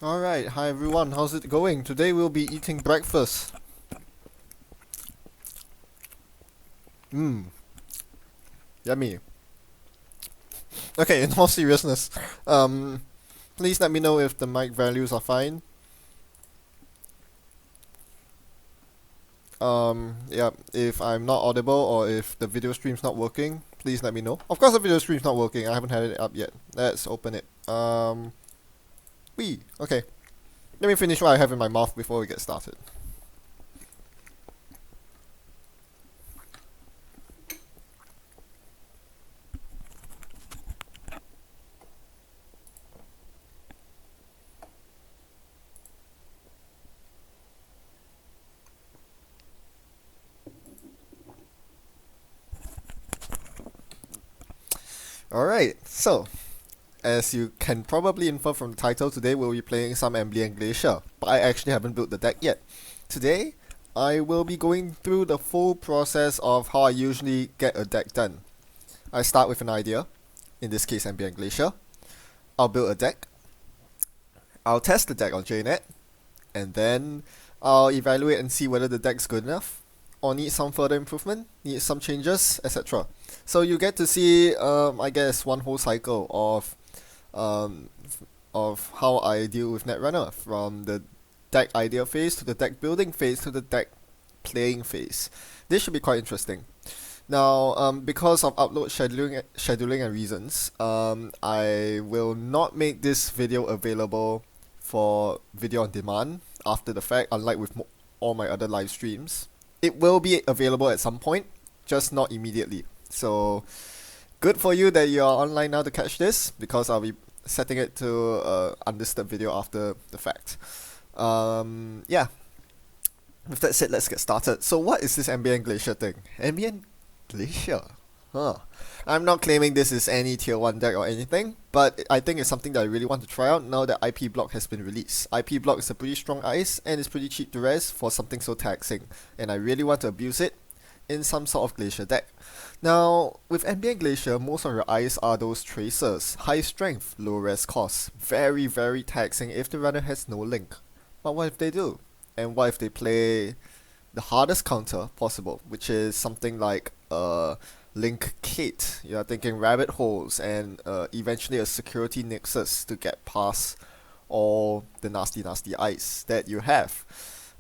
Alright, hi everyone, how's it going? Today we'll be eating breakfast. Mmm, yummy. Okay, in all seriousness, um, please let me know if the mic values are fine. Yeah, if I'm not audible or if the video stream's not working, please let me know. Of course the video stream's not working, I haven't had it up yet. Let's open it. Okay. Let me finish what I have in my mouth before we get started. Alright, so as you can probably infer from the title, today we'll be playing some Ambient Glacier, but I actually haven't built the deck yet. Today, I will be going through the full process of how I usually get a deck done. I start with an idea, in this case Ambient Glacier. I'll build a deck. I'll test the deck on JNet, and then I'll evaluate and see whether the deck's good enough, or needs some further improvement, needs some changes, etc. So you get to see, I guess, one whole cycle um, of how I deal with Netrunner, from the deck idea phase to the deck building phase to the deck playing phase. This should be quite interesting. Now, because of upload scheduling and reasons, I will not make this video available for video on demand after the fact, unlike with all my other live streams. It will be available at some point, just not immediately. So, good for you that you are online now to catch this, because I'll be setting it to undisturbed video after the fact. Yeah. With that said, let's get started. So what is this Ambient Glacier thing? Ambient Glacier? Huh. I'm not claiming this is any tier 1 deck or anything, but I think it's something that I really want to try out now that IP Block has been released. IP Block is a pretty strong ice and it's pretty cheap to res for something so taxing, and I really want to abuse it in some sort of Glacier deck. Now, with Ambient Glacier, most of your ice are those tracers. High strength, low res cost. Very, very taxing if the runner has no link. But what if they do? And what if they play the hardest counter possible, which is something like Link Kate? You're thinking rabbit holes and eventually a security nexus to get past all the nasty, nasty ice that you have.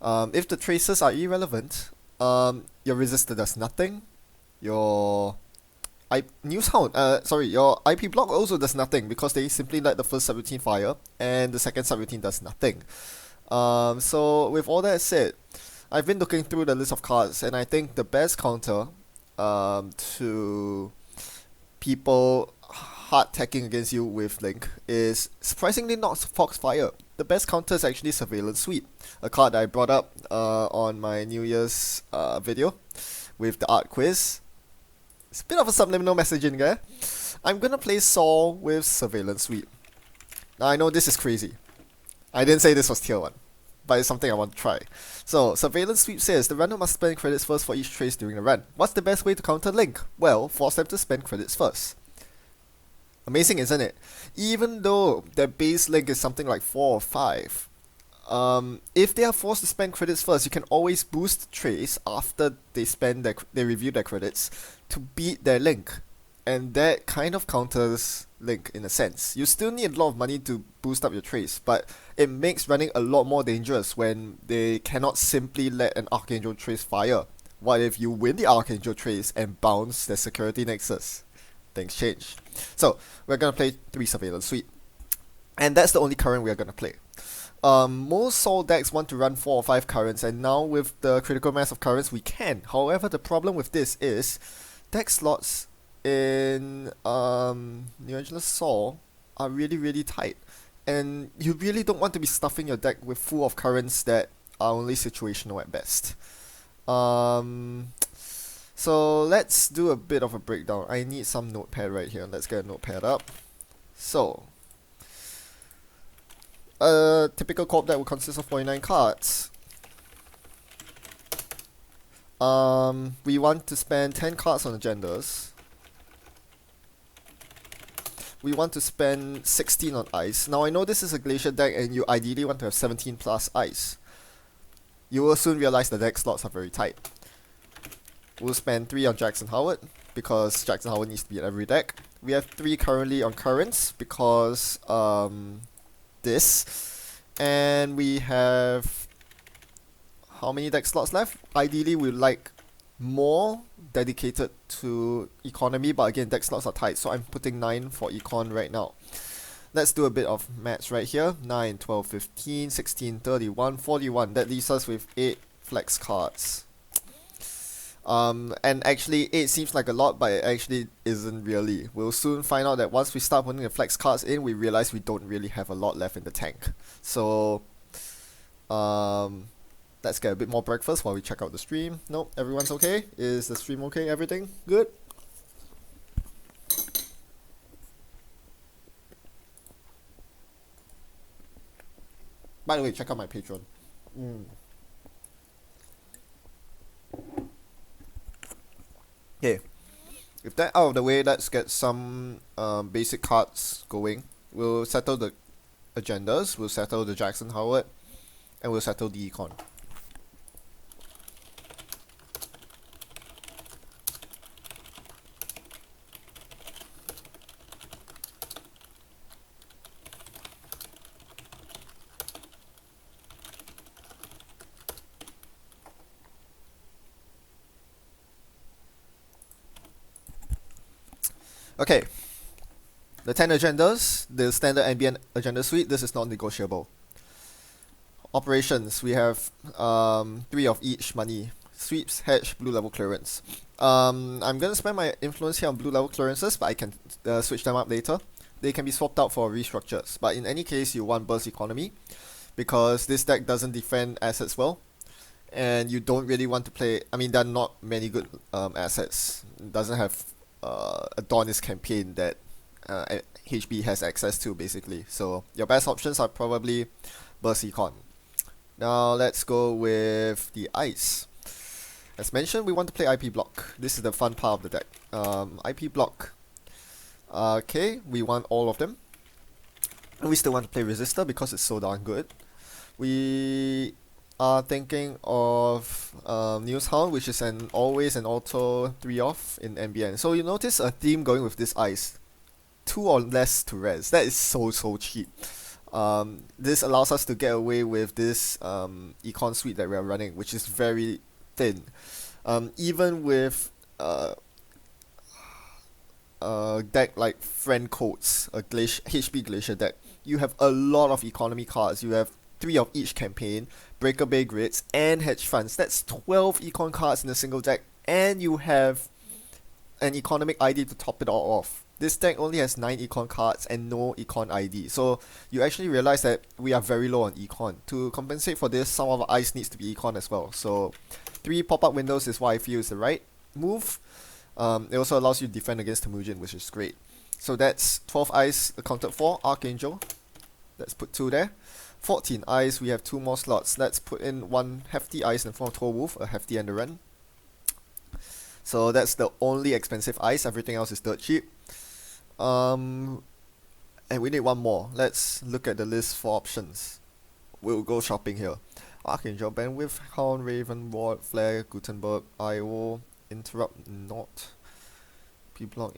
If the tracers are irrelevant, your resistor does nothing. Your your IP block also does nothing because they simply let the first subroutine fire and the second subroutine does nothing. So with all that said, I've been looking through the list of cards, and I think the best counter to people hard tacking against you with Link is surprisingly not Foxfire. The best counter is actually Surveillance Sweep, a card that I brought up on my New Year's video with the art quiz. It's a bit of a subliminal message in there. I'm gonna play Saul with Surveillance Sweep. Now I know this is crazy. I didn't say this was tier 1, but it's something I want to try. So, Surveillance Sweep says, the runner must spend credits first for each trace during the run. What's the best way to counter Link? Well, force them to spend credits first. Amazing, isn't it? Even though their base Link is something like 4 or 5, if they are forced to spend credits first, you can always boost trace after they review their credits to beat their Link. And that kind of counters Link in a sense. You still need a lot of money to boost up your trace, but it makes running a lot more dangerous when they cannot simply let an Archangel trace fire. What if you win the Archangel trace and bounce their security nexus? Things change. So, we're gonna play 3 Surveillance Sweep. And that's the only current we are gonna play. Most Soul decks want to run 4 or 5 currents, and now with the critical mass of currents we can. However, the problem with this is deck slots in New Angeles Saw are really, really tight, and you really don't want to be stuffing your deck with full of currents that are only situational at best. So let's do a bit of a breakdown. I need some notepad right here. Let's get a notepad up. So, a typical corp deck will consist of 49 cards. We want to spend 10 cards on agendas. we want to spend 16 on ice. Now I know this is a glacier deck and you ideally want to have 17 plus ice. You will soon realize the deck slots are very tight. We'll spend 3 on Jackson Howard because Jackson Howard needs to be in every deck. We have 3 currently on Currents because this. And we have how many deck slots left? Ideally we'd like more dedicated to economy, but again deck slots are tight, so I'm putting 9 for econ right now. Let's do a bit of maths right here. 9, 12, 15, 16, 31, 41. That leaves us with 8 flex cards. And actually 8 seems like a lot, but it actually isn't really. We'll soon find out that once we start putting the flex cards in, we realize we don't really have a lot left in the tank. So let's get a bit more breakfast while we check out the stream. Nope, everyone's okay? Is the stream okay? Everything good? By the way, check out my Patreon. Okay, with that out of the way, let's get some basic cards going. We'll settle the agendas, we'll settle the Jackson Howard, and we'll settle the econ. Okay, the 10 agendas, the standard ambient agenda suite, this is not negotiable. Operations, we have 3 of each money. Sweeps, hedge, blue level clearance. I'm gonna spend my influence here on blue level clearances, but I can switch them up later. They can be swapped out for restructures, but in any case you want burst economy, because this deck doesn't defend assets well. And you don't really want to play, I mean there are not many good assets. It doesn't have a Dawnist campaign that HB has access to basically. So your best options are probably burst econ. Now let's go with the ice. As mentioned, we want to play IP block. This is the fun part of the deck. IP block. Okay, we want all of them. And we still want to play resistor because it's so darn good. We are thinking of Newshound, which is an always an auto 3 off in MBN. So you notice a theme going with this ice. 2 or less to res. That is so cheap. This allows us to get away with this econ suite that we are running, which is very thin. Even with a deck like Friend Codes, a HB Glacier deck, you have a lot of economy cards. You have 3 of each campaign, Breaker Bay grids, and hedge funds. That's 12 econ cards in a single deck, and you have an economic ID to top it all off. This deck only has 9 econ cards and no econ ID, so you actually realize that we are very low on econ. To compensate for this, some of our ice needs to be econ as well. So 3 pop-up windows is what I feel is the right move. It also allows you to defend against Temujin, which is great. So that's 12 ice accounted for. Archangel, let's put 2 there. 14 ice, we have 2 more slots. Let's put in 1 hefty ice in front of Tollwolf, a hefty and a run. So that's the only expensive ice, everything else is dirt cheap. And we need 1 more. Let's look at the list for options. We'll go shopping here. Archangel, Bandwidth, Hound, Raven, Ward, Flare, Gutenberg, IO, Interrupt, Not. P-block,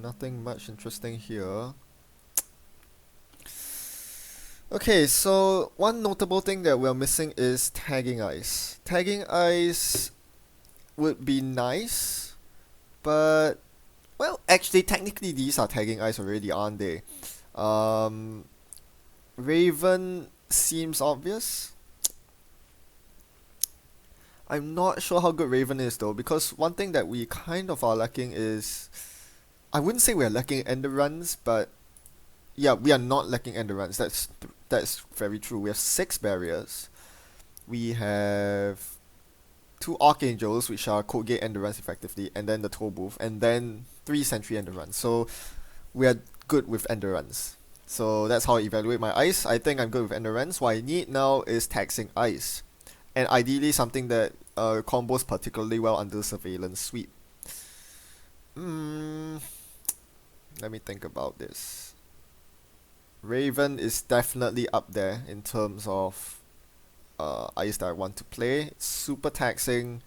nothing much interesting here. Okay, so one notable thing that we're missing is tagging ice. Tagging ice would be nice, but well, actually technically these are tagging ice already, aren't they? Raven seems obvious. I'm not sure how good Raven is though, because one thing that we kind of are lacking is, I wouldn't say we're lacking enderruns, but yeah, we are not lacking enderruns. That's very true. We have 6 barriers. We have 2 archangels, which are code gate enderruns effectively, and then the toll booth, and then 3 sentry enderruns. So we are good with enderruns. So that's how I evaluate my ice. I think I'm good with enderruns. What I need now is taxing ice, and ideally something that combos particularly well under surveillance sweep. Hmm. Let me think about this. Raven is definitely up there in terms of ice that I want to play. It's super taxing.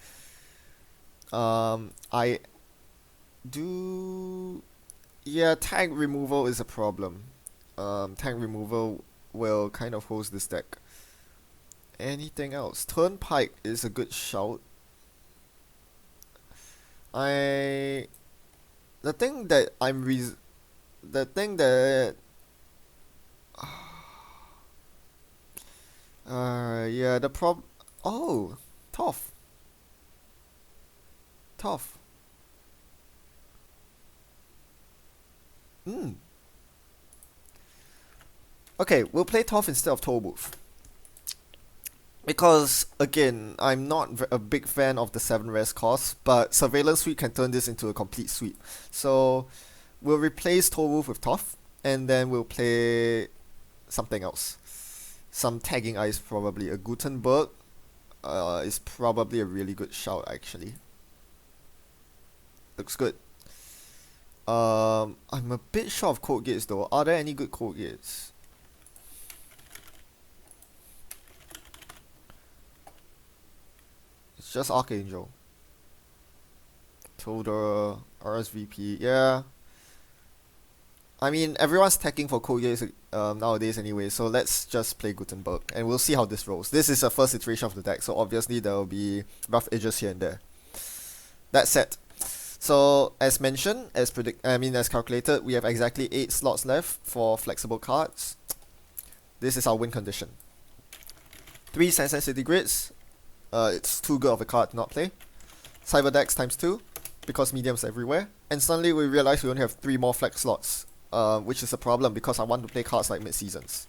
I do. Yeah, tank removal is a problem. Tank removal will kind of host this deck. Anything else? Turnpike is a good shout. I the thing that I'm the thing that yeah, the prob oh, tough. Tough. Hmm. Okay, we'll play tough instead of Tollbooth. Because again, I'm not a big fan of the 7 rest cost, but Surveillance Sweep can turn this into a complete sweep. So we'll replace Tollbooth with Tough, and then we'll play something else. Some tagging ice probably. A Gutenberg is probably a really good shout actually. Looks good. I'm a bit short of code gates though. Are there any good code gates? It's just Archangel. Tilda, RSVP, yeah. I mean, everyone's teching for code gates nowadays anyway, so let's just play Gutenberg, and we'll see how this rolls. This is a first iteration of the deck, so obviously there will be rough edges here and there. That said, so as mentioned, as calculated, we have exactly 8 slots left for flexible cards. This is our win condition. 3 Sand City Grids. It's too good of a card to not play. Cyber Decks times 2, because medium's everywhere. And suddenly we realize we only have 3 more flex slots, which is a problem because I want to play cards like mid-seasons.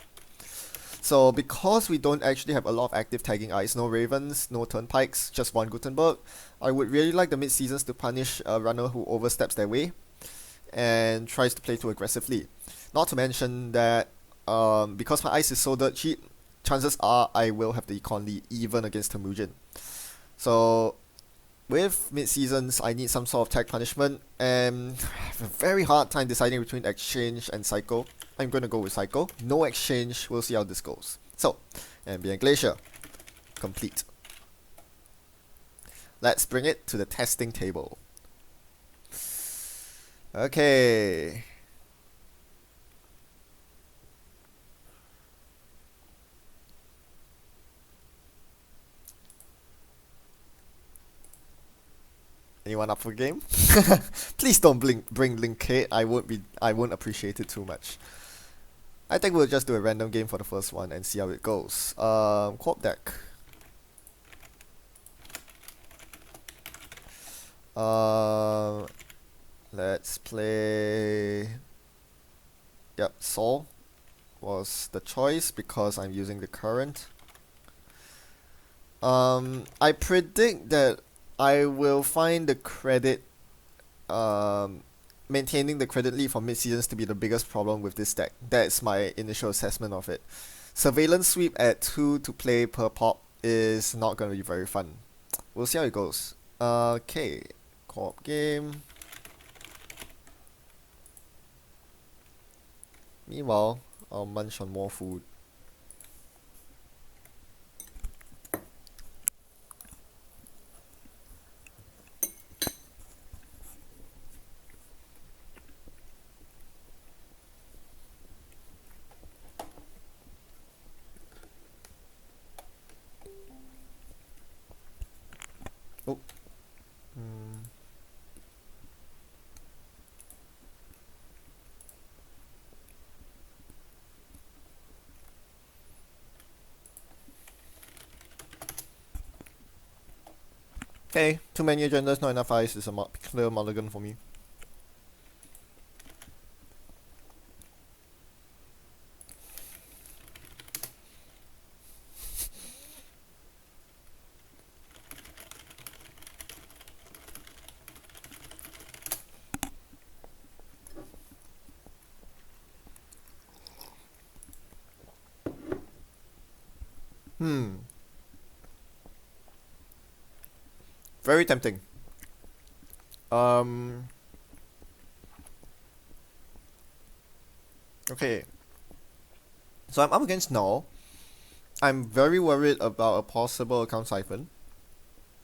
So because we don't actually have a lot of active tagging eyes, no Ravens, no Turnpikes, just one Gutenberg, I would really like the mid-seasons to punish a runner who oversteps their way and tries to play too aggressively. Not to mention that because my ice is so dirt cheap, chances are I will have the Econ lead even against Temujin. So with mid-seasons, I need some sort of tag punishment, and I have a very hard time deciding between Exchange and Cycle. I'm going to go with Cycle. No Exchange, we'll see how this goes. So, Ambient Glacier. Complete. Let's bring it to the testing table. Okay. Anyone up for a game? Please don't bring Linkade. I won't appreciate it too much. I think we'll just do a random game for the first one and see how it goes. Co-op deck. Let's play. Yep, Sol was the choice because I'm using the current. I predict that I will find the credit, maintaining the credit lead for mid-seasons to be the biggest problem with this deck. That's my initial assessment of it. Surveillance Sweep at 2 to play per pop is not going to be very fun. We'll see how it goes. Okay, co-op game. Meanwhile, I'll munch on more food. Oh. Okay, too many agendas, not enough ice is a clear mulligan for me. Very tempting. Okay, so I'm up against null. I'm very worried about a possible account siphon.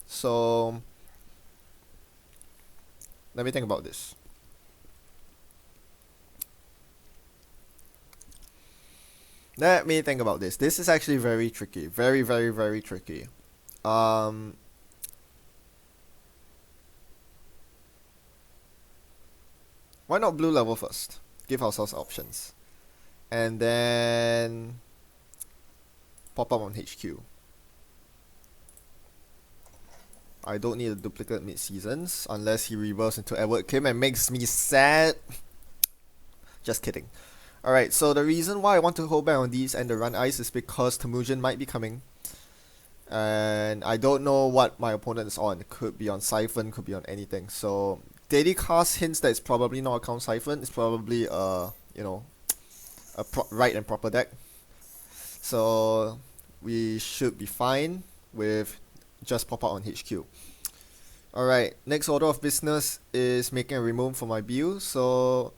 So let me think about this. Let me think about this. This is actually very tricky. Very, very, very tricky. Um, why not blue level first? Give ourselves options. And then pop up on HQ. I don't need a duplicate mid-seasons unless he reverses into Edward Kim and makes me sad. Just kidding. Alright, so the reason why I want to hold back on these and the run ice is because Temujin might be coming. And I don't know what my opponent is on. It could be on Siphon, could be on anything. So Daily Cast hints that it's probably not a count Siphon. It's probably a right and proper deck. So we should be fine with just pop out on HQ. Alright, next order of business is making a remove for my BU. So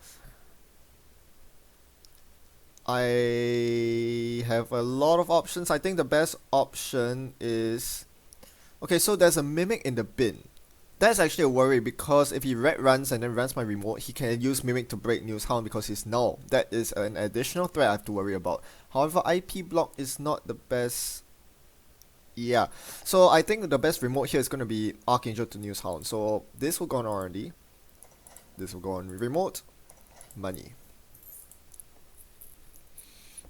I have a lot of options. I think the best option is... Okay, so there's a Mimic in the bin. That's actually a worry because if he red runs and then runs my remote, he can use Mimic to break News Hound because he's null. That is an additional threat I have to worry about. However, IP block is not the best. Yeah, so I think the best remote here is going to be Archangel to News Hound. So this will go on R&D. This will go on remote. Money.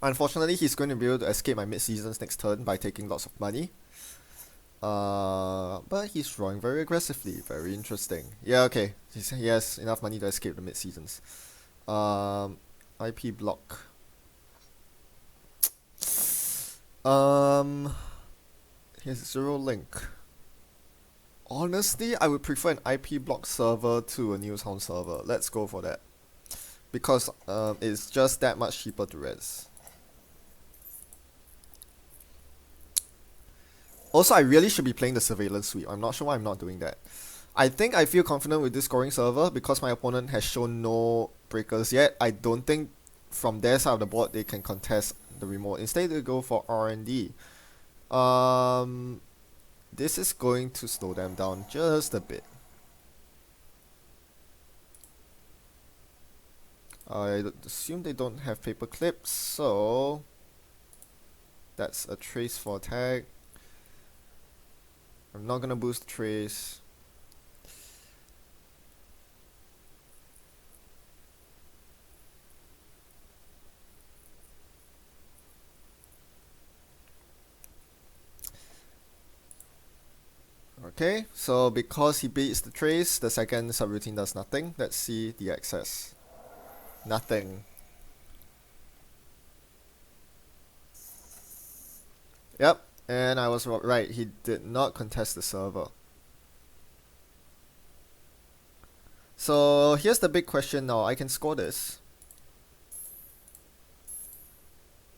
Unfortunately, he's going to be able to escape my mid-seasons next turn by taking lots of money. But he's drawing very aggressively. Very interesting. Yeah, okay. He has enough money to escape the mid-seasons. IP block. He has 0 link. Honestly, I would prefer an IP block server to a Newshound server. Let's go for that. Because it's just that much cheaper to res. Also, I really should be playing the surveillance sweep. I'm not sure why I'm not doing that. I think I feel confident with this scoring server because my opponent has shown no breakers yet. I don't think from their side of the board they can contest the remote. Instead, they go for R&D. This is going to slow them down just a bit. I assume they don't have paper clips, so that's a trace for attack. I'm not gonna boost trace. Okay, so because he beats the trace, the second subroutine does nothing. Let's see the access. Nothing. Yep, and I was right. He did not contest the server. So here's the big question now. I can score this.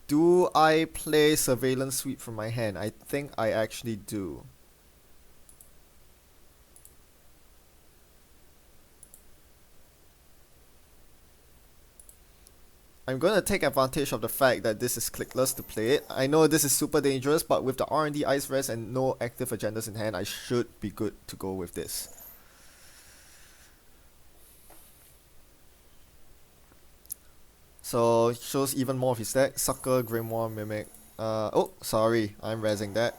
Do I play Surveillance Sweep from my hand? I think I actually do. I'm going to take advantage of the fact that this is clickless to play it. I know this is super dangerous, but with the R&D Ice Res and no active agendas in hand, I should be good to go with this. So, shows even more of his deck. Sucker, Grimoire, Mimic. Oh, sorry, I'm rezzing that.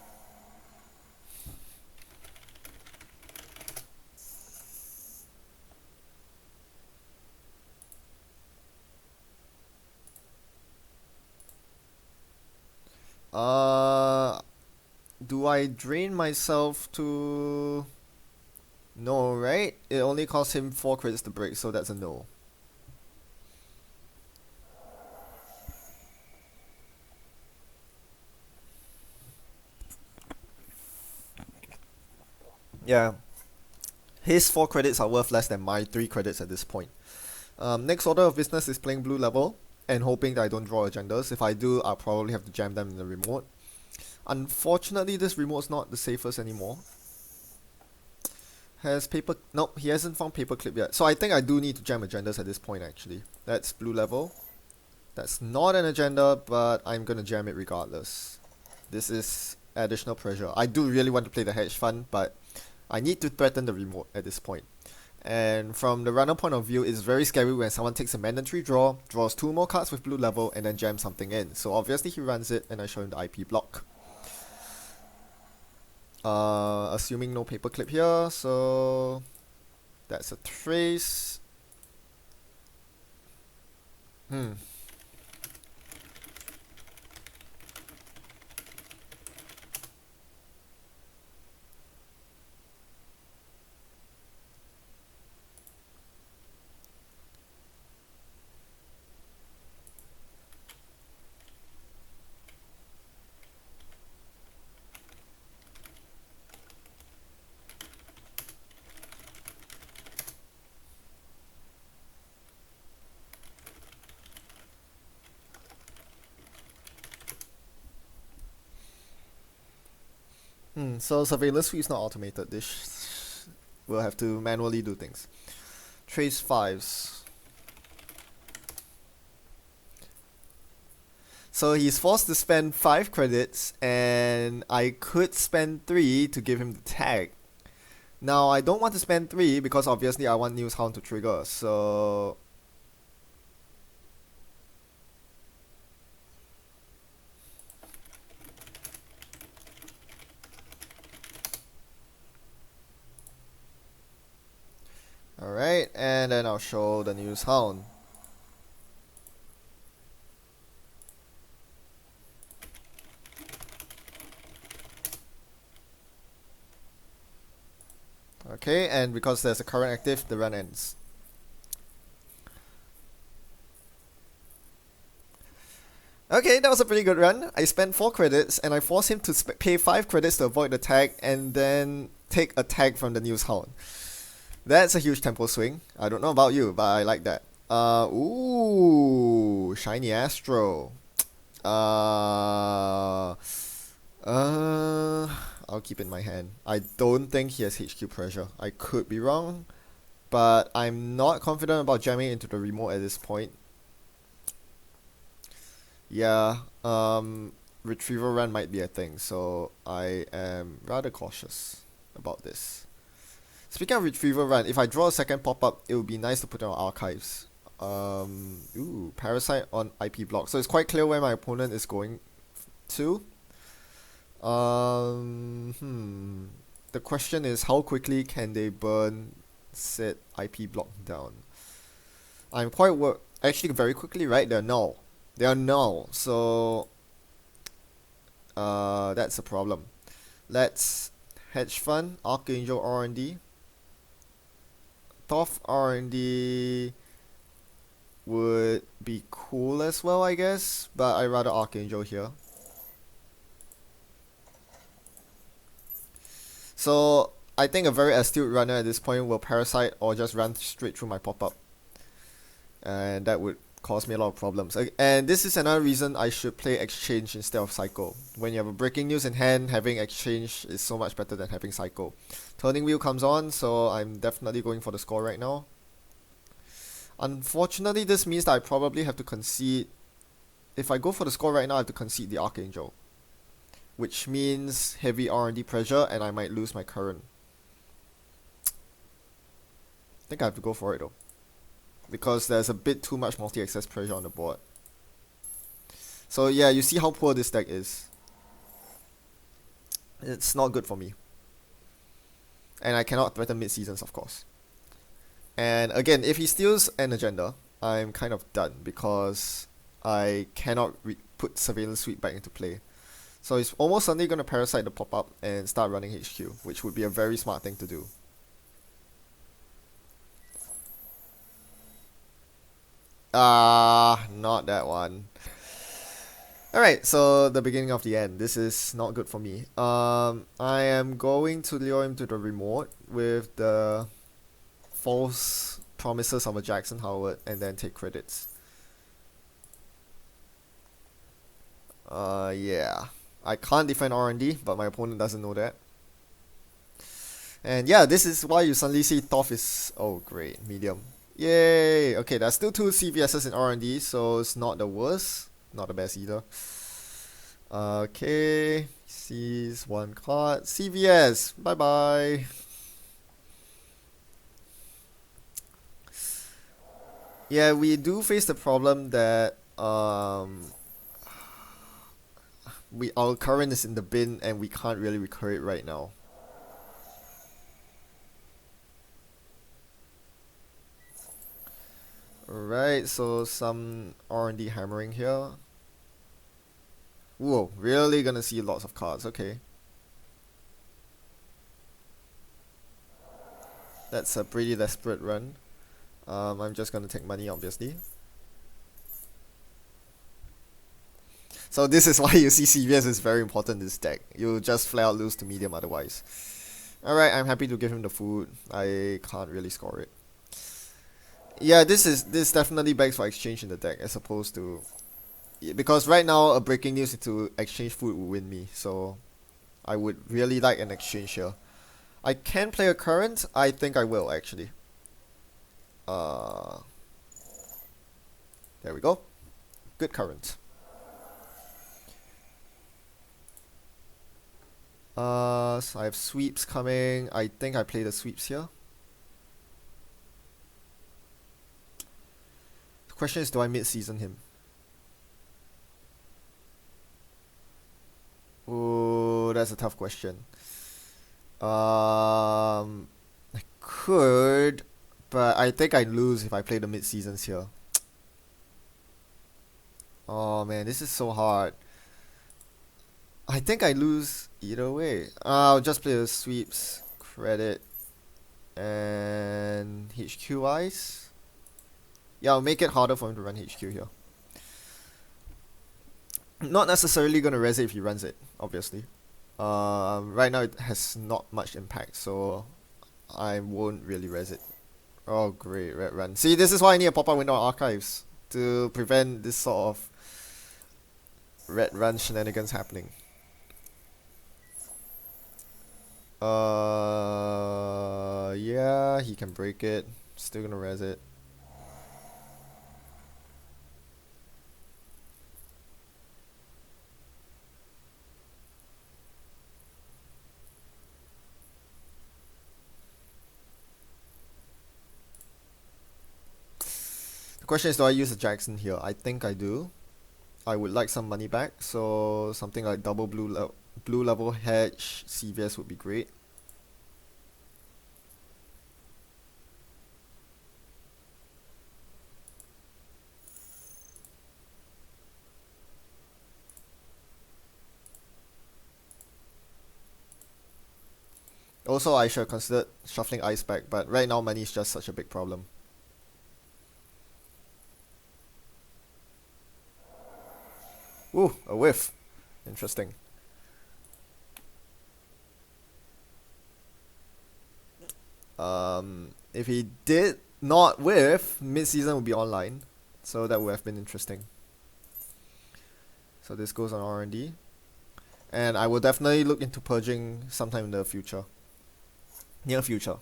Do I drain myself to... No, right? It only costs him 4 credits to break, so that's a no. Yeah. His 4 credits are worth less than my 3 credits at this point. Next order of business is playing blue level and hoping that I don't draw agendas. If I do, I'll probably have to jam them in the remote. Unfortunately, this remote's not the safest anymore. Has paper... Nope, he hasn't found paperclip yet. So I think I do need to jam agendas at this point, actually. That's blue level. That's not an agenda, but I'm gonna jam it regardless. This is additional pressure. I do really want to play the hedge fund, but I need to threaten the remote at this point. And from the runner point of view, it's very scary when someone takes a mandatory draw, draws two more cards with blue level, and then jams something in. So obviously he runs it, and I show him the IP block. Assuming no paperclip here, so that's a trace. Hmm. So surveillance suite is not automated. This will have to manually do things. Trace fives. So he's forced to spend 5 credits, and I could spend 3 to give him the tag. Now, I don't want to spend 3 because obviously I want News Hound to trigger, so... Alright, and then I'll show the News Hound. Okay, and because there's a current active, the run ends. Okay, that was a pretty good run. I spent 4 credits, and I forced him to pay 5 credits to avoid the tag, and then take a tag from the News Hound. That's a huge tempo swing. I don't know about you, but I like that. Ooh, Shiny Astro. Uh, I'll keep it in my hand. I don't think he has HQ pressure. I could be wrong, but I'm not confident about jamming into the remote at this point. Yeah, retrieval run might be a thing, so I am rather cautious about this. Speaking of retrieval run, if I draw a second pop-up, it would be nice to put it on archives. Ooh, Parasite on IP block. So it's quite clear where my opponent is going to. The question is how quickly can they burn said IP block down? I'm quite actually very quickly, right? They're null. They are null, so that's a problem. Let's hedge fund, Archangel R&D. Thoth R&D would be cool as well, I guess, but I rather Archangel here. So I think a very astute runner at this point will Parasite or just run straight through my pop-up, and that would cause me a lot of problems. And this is another reason I should play Exchange instead of Cycle. When you have a breaking news in hand, having Exchange is so much better than having Cycle. Turning wheel comes on, so I'm definitely going for the score right now. Unfortunately, this means that I probably have to concede. If I go for the score right now, I have to concede the Archangel, which means heavy R&D pressure, and I might lose my current. I think I have to go for it though, because there's a bit too much multi-access pressure on the board. So yeah, you see how poor this deck is. It's not good for me. And I cannot threaten mid-seasons, of course. And again, if he steals an agenda, I'm kind of done, because I cannot put Surveillance Suite back into play. So he's almost certainly going to Parasite the pop-up and start running HQ, which would be a very smart thing to do. Not that one. Alright, so the beginning of the end. This is not good for me. I am going to lure him to the remote with the false promises of a Jackson Howard and then take credits. Yeah. I can't defend R&D, but my opponent doesn't know that. And yeah, this is why you suddenly see Thoth is... Oh, great. Medium. Yay! Okay, there's still two CVSs in R&D, so it's not the worst. Not the best either. Okay, sees one card. CVS, bye bye. Yeah, we do face the problem that our current is in the bin and we can't really recur it right now. Alright, so some R&D hammering here. Whoa, really gonna see lots of cards, okay. That's a pretty desperate run. I'm just gonna take money, obviously. So this is why you see CVS is very important in this deck. You just flat out lose to medium otherwise. Alright, I'm happy to give him the food. I can't really score it. Yeah, this definitely begs for exchange in the deck as opposed to, because right now a breaking news to exchange food will win me. So I would really like an exchange here. I can play a current. I think I will actually. Uh, there we go. Good current. So I have sweeps coming. I think I play the sweeps here. The question is, do I mid-season him? Ooh, that's a tough question. I could, but I think I lose if I play the mid-seasons here. Oh man, this is so hard. I think I lose either way. I'll just play the sweeps, credit, and HQ ice. Yeah, I'll make it harder for him to run HQ here. Not necessarily gonna res it if he runs it, obviously. Right now it has not much impact, so I won't really res it. Oh great, red run. See, this is why I need a pop-up window on archives to prevent this sort of red run shenanigans happening. Yeah, he can break it. Still gonna res it. The question is, do I use a Jackson here? I think I do. I would like some money back, so something like double blue level hedge CVS would be great. Also, I should have considered shuffling ice back, but right now money is just such a big problem. Ooh, a whiff. Interesting. If he did not whiff, mid-season would be online, so that would have been interesting. So this goes on R&D, and I will definitely look into purging sometime in the future, near future.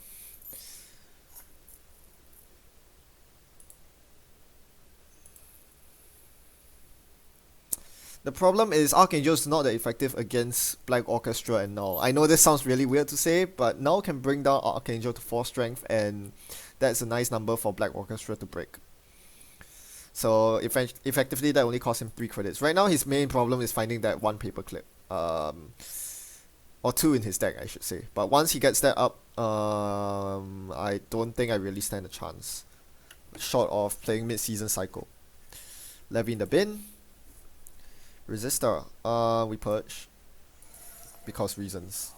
The problem is Archangel's not that effective against Black Orchestra and Null. I know this sounds really weird to say, but Null can bring down Archangel to 4 strength, and that's a nice number for Black Orchestra to break. So effectively that only costs him 3 credits. Right now his main problem is finding that 1 paperclip. Or 2 in his deck I should say. But once he gets that up, I don't think I really stand a chance. Short of playing mid-season cycle. Levy in the bin. Resistor. We purge. Because reasons.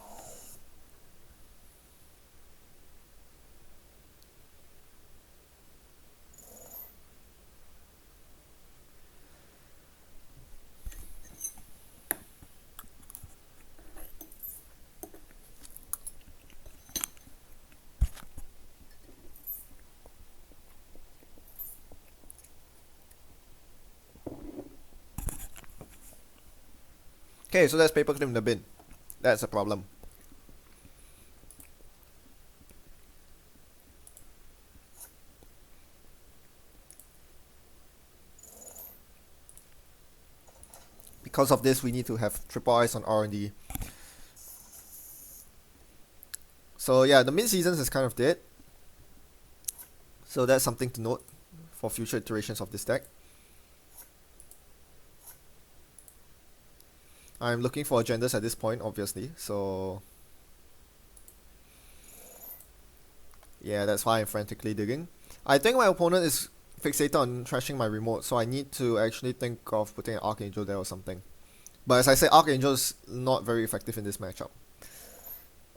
Okay, so that's paperclip in the bin. That's a problem. Because of this, we need to have triple eyes on R&D. So yeah, the mid-seasons is kind of dead. So that's something to note for future iterations of this deck. I'm looking for agendas at this point, obviously, so yeah, that's why I'm frantically digging. I think my opponent is fixated on trashing my remote, so I need to actually think of putting an Archangel there or something. But as I said, Archangel is not very effective in this matchup.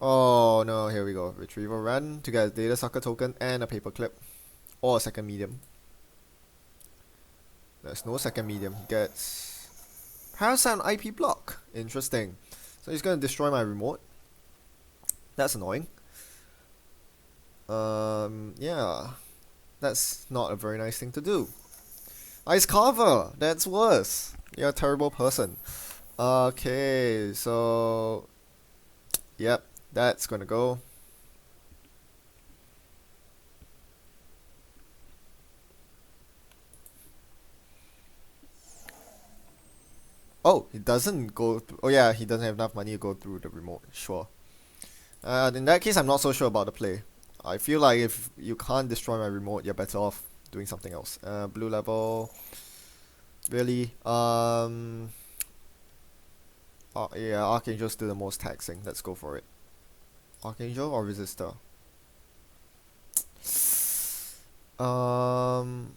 Oh no, here we go. Retrieval Run to get a Data Sucker token and a Paperclip. Or a second medium. There's no second medium. He gets Parasite on IP block. Interesting. So he's gonna destroy my remote. That's annoying. Yeah. That's not a very nice thing to do. Ice Carver! That's worse. You're a terrible person. Okay, so yep, that's gonna go. Oh, it doesn't go through. Oh yeah, he doesn't have enough money to go through the remote. Sure. In that case, I'm not so sure about the play. I feel like if you can't destroy my remote, you're better off doing something else. Blue level. Really? Yeah, Archangel's still the most taxing. Let's go for it. Archangel or Resistor? I'm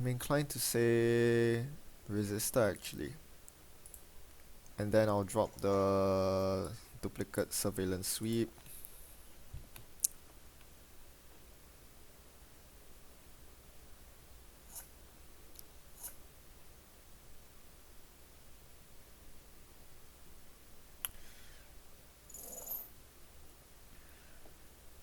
inclined to say Resistor actually. And then I'll drop the duplicate surveillance sweep.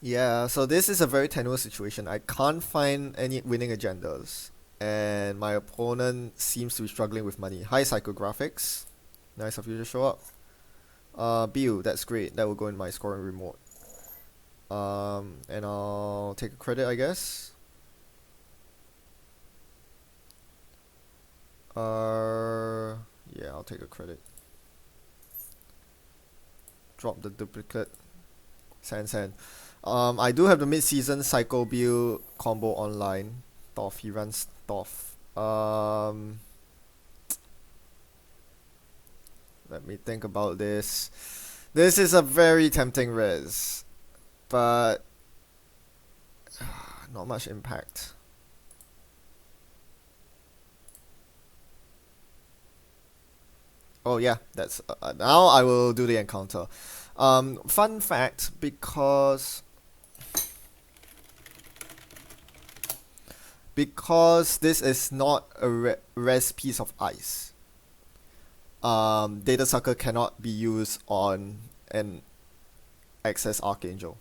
Yeah, so this is a very tenuous situation. I can't find any winning agendas. And my opponent seems to be struggling with money. High psychographics. Nice of you to show up. Bill, that's great. That will go in my scoring remote. And I'll take a credit, I guess. Yeah, I'll take a credit. Drop the duplicate. Sand. I do have the mid-season Psycho Bill combo online. Toff, he runs Toff. Let me think about this. This is a very tempting res, but not much impact. Oh yeah, that's now I will do the encounter. Fun fact, because this is not a res piece of ice. Data Sucker cannot be used on an excess Archangel.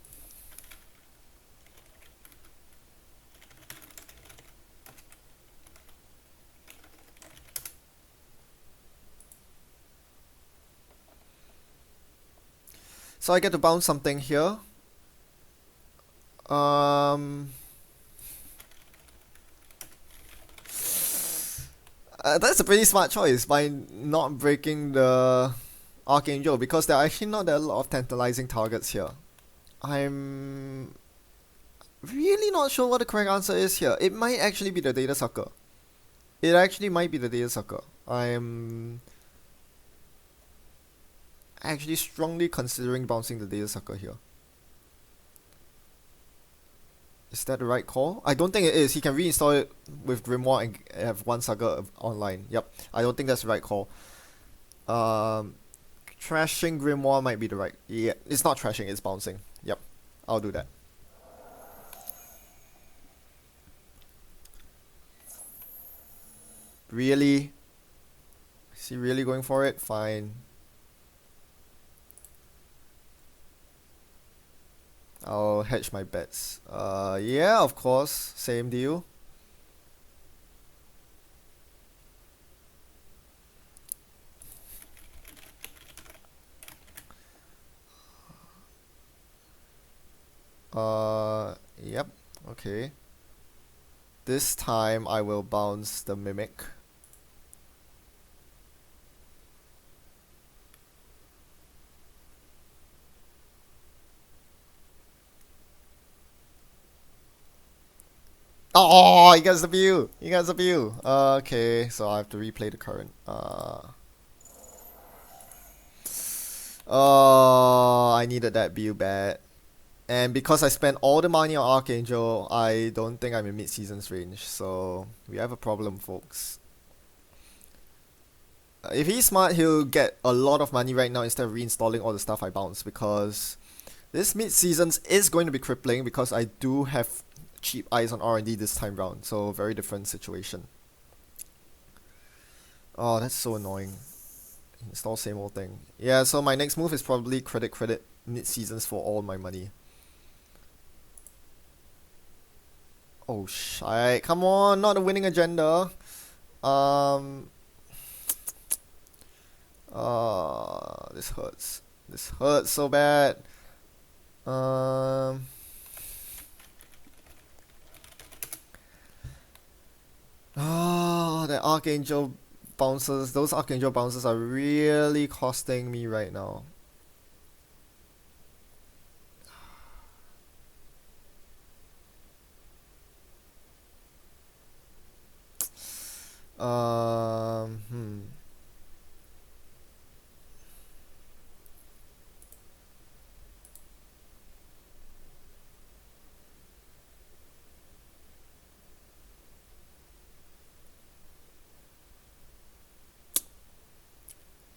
So I get to bounce something here. That's a pretty smart choice by not breaking the Archangel because there are actually not that a lot of tantalizing targets here. I'm really not sure what the correct answer is here. It might actually be the Data Sucker. It actually might be the Data Sucker. I'm actually strongly considering bouncing the Data Sucker here. Is that the right call? I don't think it is. He can reinstall it with Grimoire and have one Saga online. Yep. I don't think that's the right call. Trashing Grimoire might be the right... Yeah, it's not trashing, it's bouncing. Yep. I'll do that. Really? Is he really going for it? Fine. I'll hedge my bets. Yeah, of course. Same deal. Yep. Okay. This time I will bounce the Mimic. Oh, he gets the view. He gets the view. Okay, so I have to replay the current. Oh, I needed that view bad. And because I spent all the money on Archangel, I don't think I'm in mid-seasons range. So we have a problem, folks. If he's smart, he'll get a lot of money right now instead of reinstalling all the stuff I bounced, because this mid-seasons is going to be crippling because I do have cheap eyes on R&D this time round. So very different situation. Oh, that's so annoying. Install same old thing. Yeah, so my next move is probably credit mid-seasons for all my money. Oh, shite. Come on, not a winning agenda. Um, this hurts. This hurts so bad. Um, the Archangel bounces. Those Archangel bounces are really costing me right now. Hmm.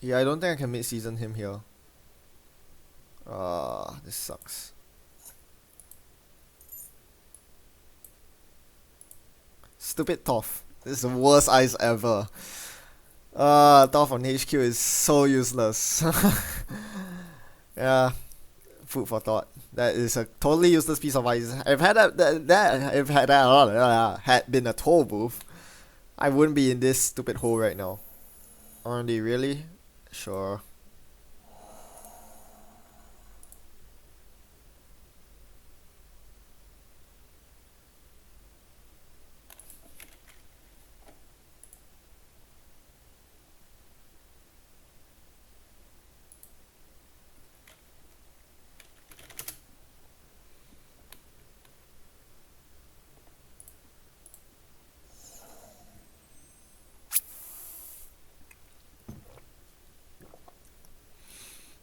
Yeah, I don't think I can mid-season him here. This sucks. Stupid Toph. This is the worst ice ever. Toph on HQ is so useless. Yeah, food for thought. That is a totally useless piece of ice. If had if had that had been a toll booth, I wouldn't be in this stupid hole right now. Aren't they really? Sure.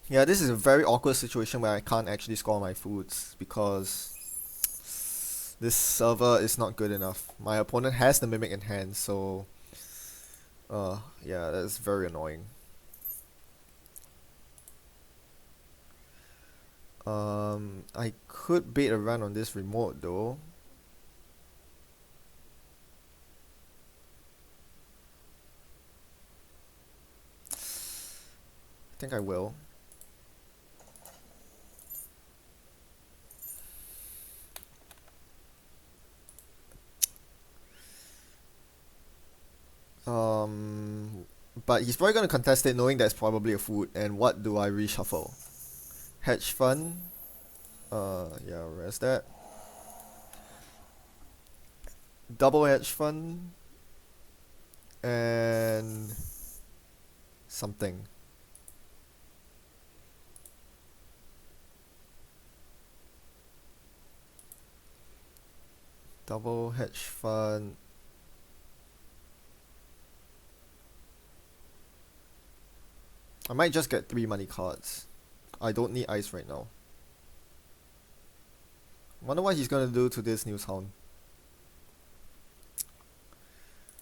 Yeah, this is a very awkward situation where I can't actually score my foods because this server is not good enough. My opponent has the Mimic in hand, so yeah, that's very annoying. I could bait a run on this remote though. I think I will. Um, but he's probably gonna contest it knowing that's probably a food. And what do I reshuffle? Hedge fund. Yeah, where's that? Double hedge fund and something. Double hedge fund. I might just get 3 money cards. I don't need ice right now. Wonder what he's gonna do to this news hound.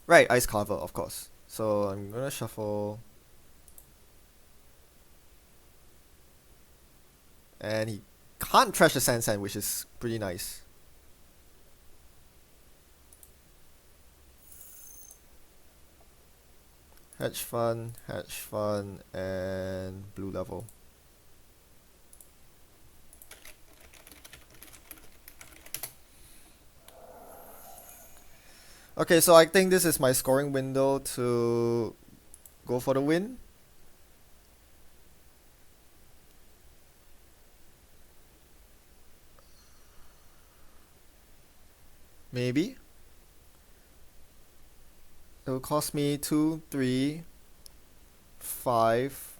Right, ice cover, of course. So I'm gonna shuffle. And he can't trash the Sand, which is pretty nice. Hedge fund, and blue level. Okay, so I think this is my scoring window to go for the win. Maybe. It will cost me 2, 3, 5.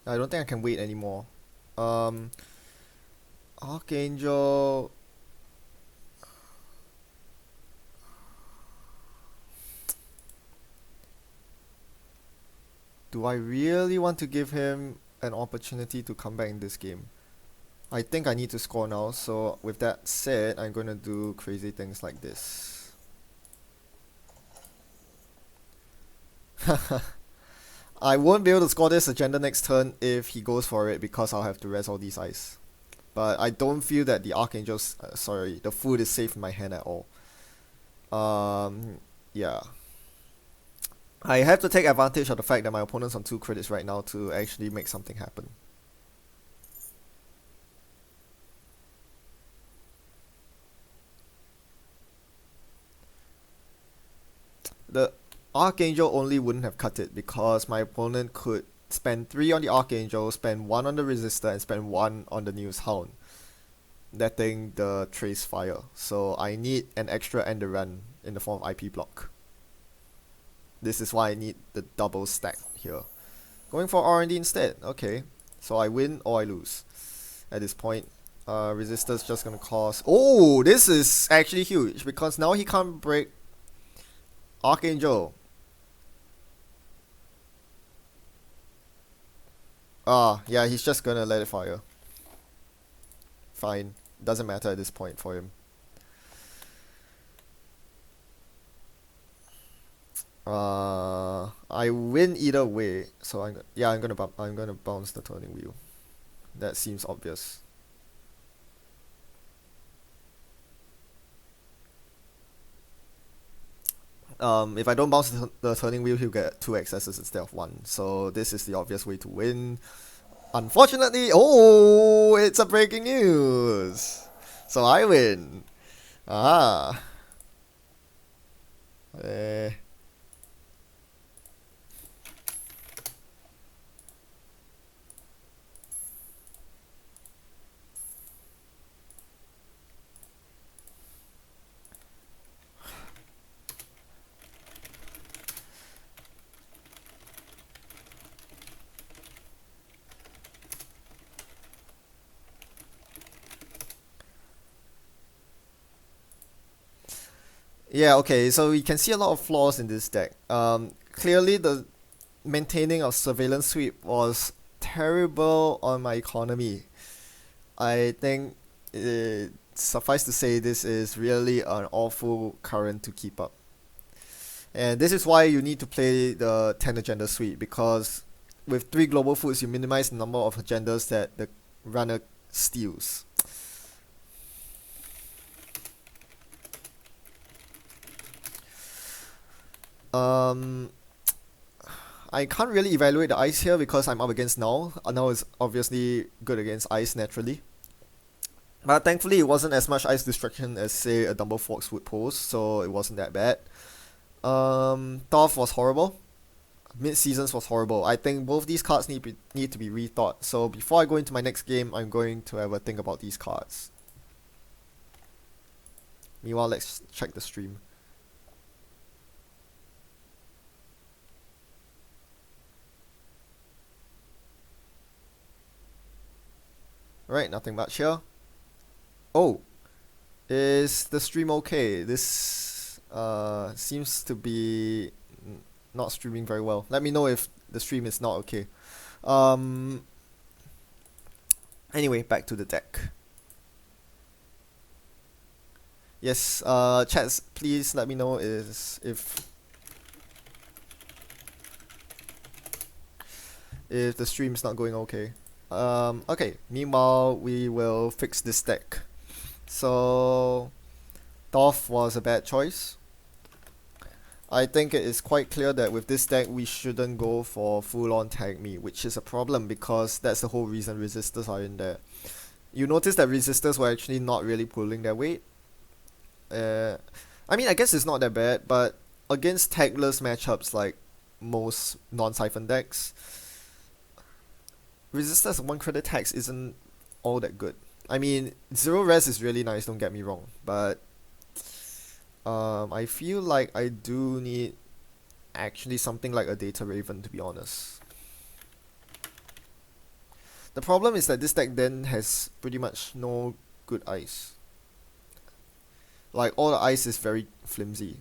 I don't think I can wait anymore. Um, Archangel. Do I really want to give him an opportunity to come back in this game? I think I need to score now, so with that said, I'm gonna do crazy things like this. I won't be able to score this agenda next turn if he goes for it because I'll have to res all these ice. But I don't feel that the Archangel's, sorry, the food is safe in my hand at all. Yeah. I have to take advantage of the fact that my opponent's on 2 credits right now to actually make something happen. The Archangel only wouldn't have cut it because my opponent could spend 3 on the Archangel, spend 1 on the Resistor, and spend 1 on the News Hound, letting the Trace fire. So I need an extra end run in the form of IP block. This is why I need the double stack here. Going for R&D instead. Okay. So I win or I lose. At this point, Resistor's just gonna cost... Oh! This is actually huge because now he can't break Archangel. Yeah, he's just gonna let it fire. Fine. Doesn't matter at this point for him. I win either way, so I'm gonna bounce the turning wheel. That seems obvious. If I don't bounce the turning wheel, he'll get 2 excesses instead of 1. So this is the obvious way to win. Unfortunately, oh, it's a breaking news. So I win. Ah. Eh. Yeah, okay, so we can see a lot of flaws in this deck. Clearly the maintaining of surveillance sweep was terrible on my economy. I think suffice to say this is really an awful current to keep up. And this is why you need to play the 10 agenda suite because with 3 global foods you minimize the number of agendas that the runner steals. Um, I can't really evaluate the ice here because I'm up against Null. Null is obviously good against ice naturally. But thankfully it wasn't as much ice destruction as say a Dumble Fox would pose, so it wasn't that bad. Thorf was horrible. Mid-seasons was horrible. I think both these cards need to be rethought. So before I go into my next game, I'm going to have a think about these cards. Meanwhile, let's check the stream. Alright, nothing much here. Oh, is the stream okay? This seems to be not streaming very well. Let me know if the stream is not okay. Anyway, back to the deck. Yes, chats, please let me know if the stream is not going okay. Okay, meanwhile, we will fix this deck. So, Thorf was a bad choice. I think it is quite clear that with this deck, we shouldn't go for full-on tag me, which is a problem because that's the whole reason resistors are in there. You notice that resistors were actually not really pulling their weight. I mean, I guess it's not that bad, but against tagless matchups like most non-siphon decks, resistors 1 credit tags isn't all that good. I mean, 0 res is really nice, don't get me wrong, but I feel like I do need actually something like a Data Raven, to be honest. The problem is that this deck then has pretty much no good ice. Like, all the ice is very flimsy.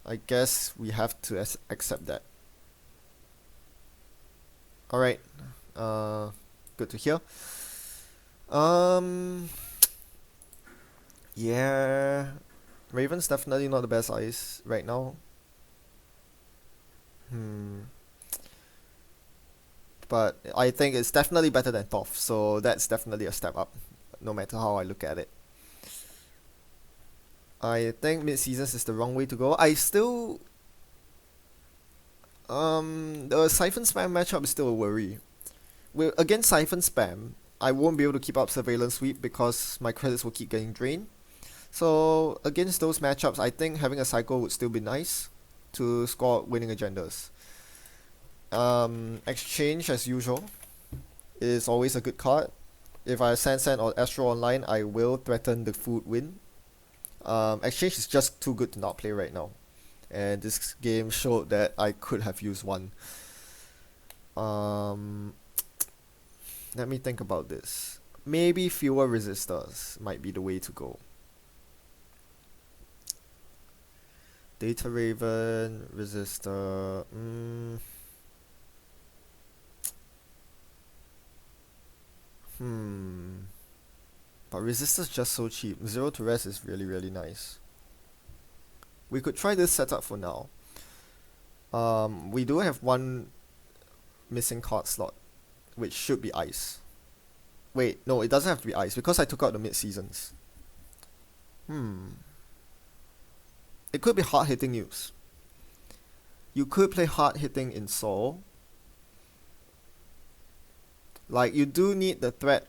I guess we have to accept that. Alright, good to hear. Um, yeah, Raven's definitely not the best ice right now. But I think it's definitely better than Thoth, so that's definitely a step up, no matter how I look at it. I think mid-seasons is the wrong way to go. I still the Siphon Spam matchup is still a worry. Against Siphon Spam, I won't be able to keep up Surveillance Sweep because my credits will keep getting drained. So against those matchups, I think having a cycle would still be nice to score winning agendas. Exchange, as usual, is always a good card. If I have Sand or Astro online, I will threaten the food win. Exchange is just too good to not play right now. And this game showed that I could have used one. Let me think about this. Maybe fewer resistors might be the way to go. Data Raven, resistor. But resistor's just so cheap. 0 to rest is really, really nice. We could try this setup for now. We do have one missing card slot, which should be ice. Wait, no, it doesn't have to be ice because I took out the mid-seasons. It could be hard-hitting use. You could play hard-hitting in Soul. Like, you do need the threat.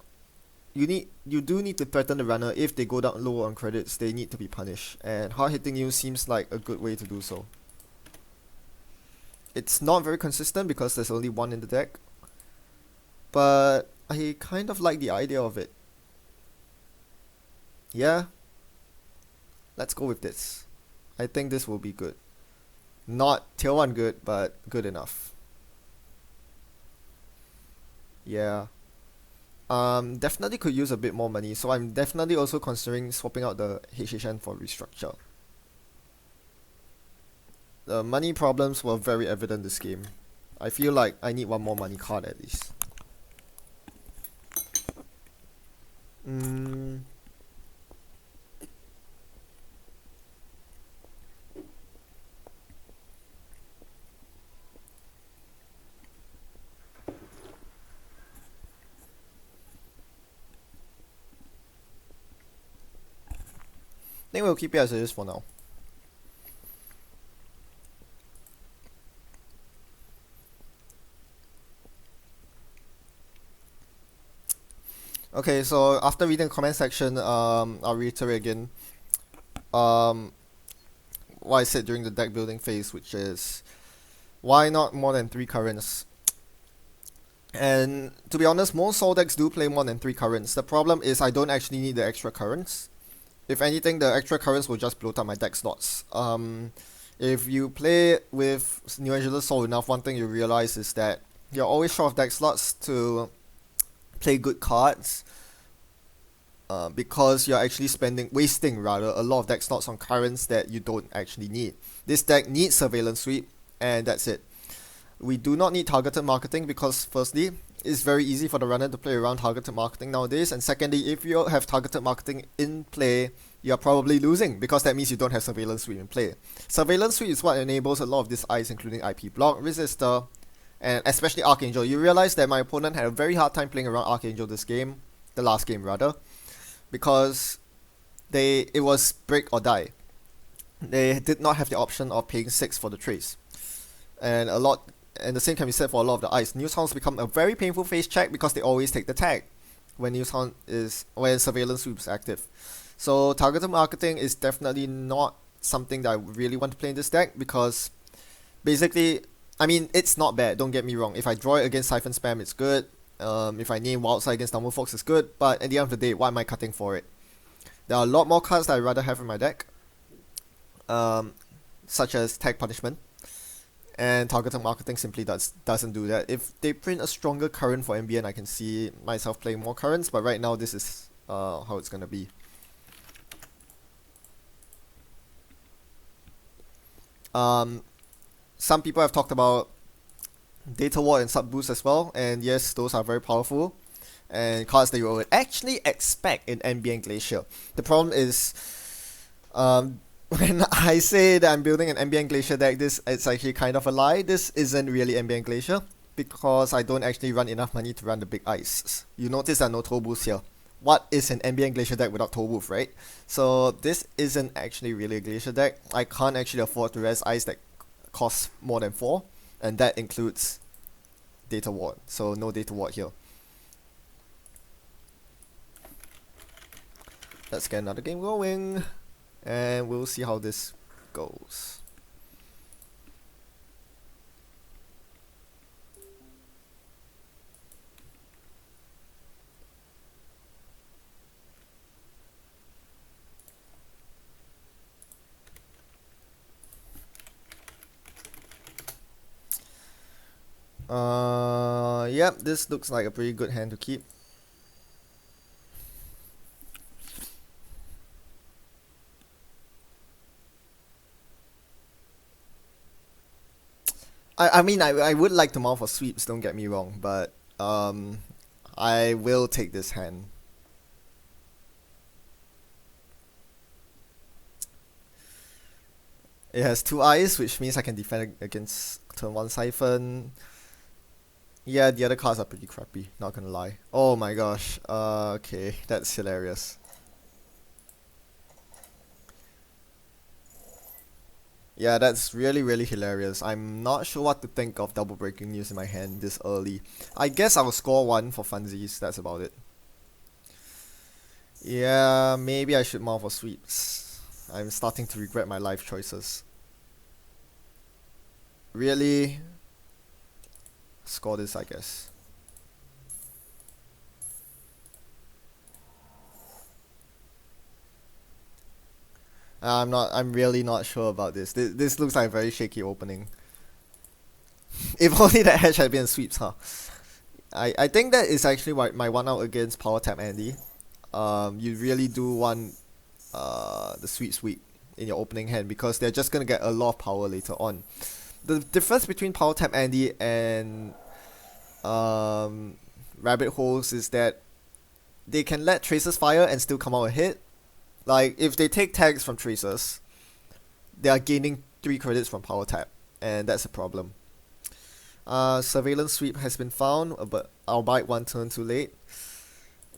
You do need to threaten the runner. If they go down low on credits, they need to be punished. And hard-hitting use seems like a good way to do so. It's not very consistent because there's only one in the deck. But I kind of like the idea of it. Yeah. Let's go with this. I think this will be good. Not tier 1 good, but good enough. Yeah. Definitely could use a bit more money, so I'm definitely also considering swapping out the HHN for restructure. The money problems were very evident this game. I feel like I need one more money card at least. I think we'll keep it as it is for now. Okay, so after reading the comment section, I'll reiterate again what I said during the deck building phase, which is why not more than 3 currents? And to be honest, most Soul decks do play more than 3 currents. The problem is I don't actually need the extra currents. If anything, the extra currents will just bloat up my deck slots. If you play with New Angeles Soul enough, one thing you realize is that you're always short of deck slots to play good cards. Because you're actually wasting a lot of deck slots on currents that you don't actually need. This deck needs Surveillance Sweep, and that's it. We do not need targeted marketing because firstly, it's very easy for the runner to play around targeted marketing nowadays, and secondly, if you have targeted marketing in play, you're probably losing because that means you don't have Surveillance Sweep in play. Surveillance Sweep is what enables a lot of these eyes, including IP Block, Resistor, and especially Archangel. You realize that my opponent had a very hard time playing around Archangel this game, the last game rather, because it was break or die. They did not have the option of paying 6 for the trace. And the same can be said for a lot of the eyes. Newshounds become a very painful face check because they always take the tag when when Surveillance Sweep is active. So targeted marketing is definitely not something that I really want to play in this deck because basically, I mean, it's not bad, don't get me wrong. If I draw it against Siphon Spam, it's good. If I name Wildside against Dumble Fox, it's good. But at the end of the day, why am I cutting for it? There are a lot more cards that I'd rather have in my deck, such as Tag Punishment. And targeted marketing simply doesn't do that. If they print a stronger current for NBN, I can see myself playing more currents, but right now this is how it's gonna be. Um, some people have talked about Data Ward and Sub Boost as well, and yes, those are very powerful and cards that you would actually expect in NBN Glacier. The problem is, when I say that I'm building an NBN Glacier deck, this it's actually kind of a lie. This isn't really NBN Glacier because I don't actually run enough money to run the big ice. You notice there are no Toe Boosts here. What is an NBN Glacier deck without Toe Boost, right? So this isn't actually really a Glacier deck. I can't actually afford to res ice that costs more than 4, and that includes Data Ward. So no Data Ward here. Let's get another game going, and we'll see how this goes. Yep, this looks like a pretty good hand to keep. I mean, I would like to mount for sweeps, don't get me wrong, but I will take this hand. It has 2 eyes, which means I can defend against turn 1 Siphon. Yeah, the other cards are pretty crappy, not gonna lie. Oh my gosh, okay, that's hilarious. Yeah, that's really, really hilarious. I'm not sure what to think of double breaking news in my hand this early. I guess I will score 1 for funsies, that's about it. Yeah, maybe I should mount for sweeps. I'm starting to regret my life choices. Really? Score this, I guess. I'm really not sure about this. This looks like a very shaky opening. If only that hedge had been sweeps, huh? I think that is actually my one out against Power Tap Andy. You really do want the sweep in your opening hand because they're just gonna get a lot of power later on. The difference between Power Tap Andy and Rabbit Holes is that they can let Tracers fire and still come out ahead. Like, if they take tags from Tracers, they are gaining 3 credits from Power Tap, and that's a problem. Surveillance Sweep has been found, but I'll bite 1 turn too late.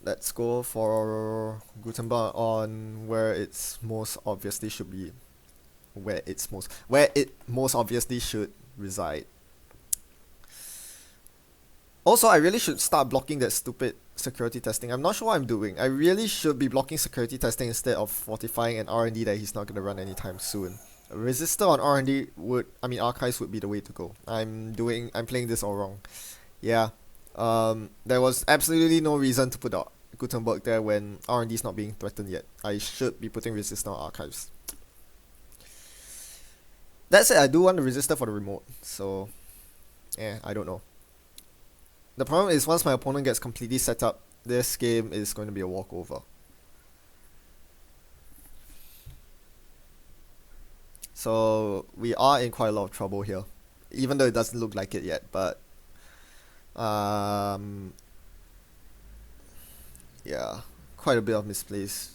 Let's go for Gutenberg on where it's most obviously should be. Where it most obviously should reside. Also, I really should start blocking that stupid security testing. I'm not sure what I'm doing. I really should be blocking security testing instead of fortifying an R&D that he's not going to run anytime soon. A resistor on R&D archives would be the way to go. I'm playing this all wrong. Yeah. There was absolutely no reason to put out Gutenberg there when R&D is not being threatened yet. I should be putting resistor on archives. That said, I do want a resistor for the remote, so I don't know. The problem is once my opponent gets completely set up, this game is going to be a walkover. So we are in quite a lot of trouble here, even though it doesn't look like it yet, but yeah, quite a bit of misplays.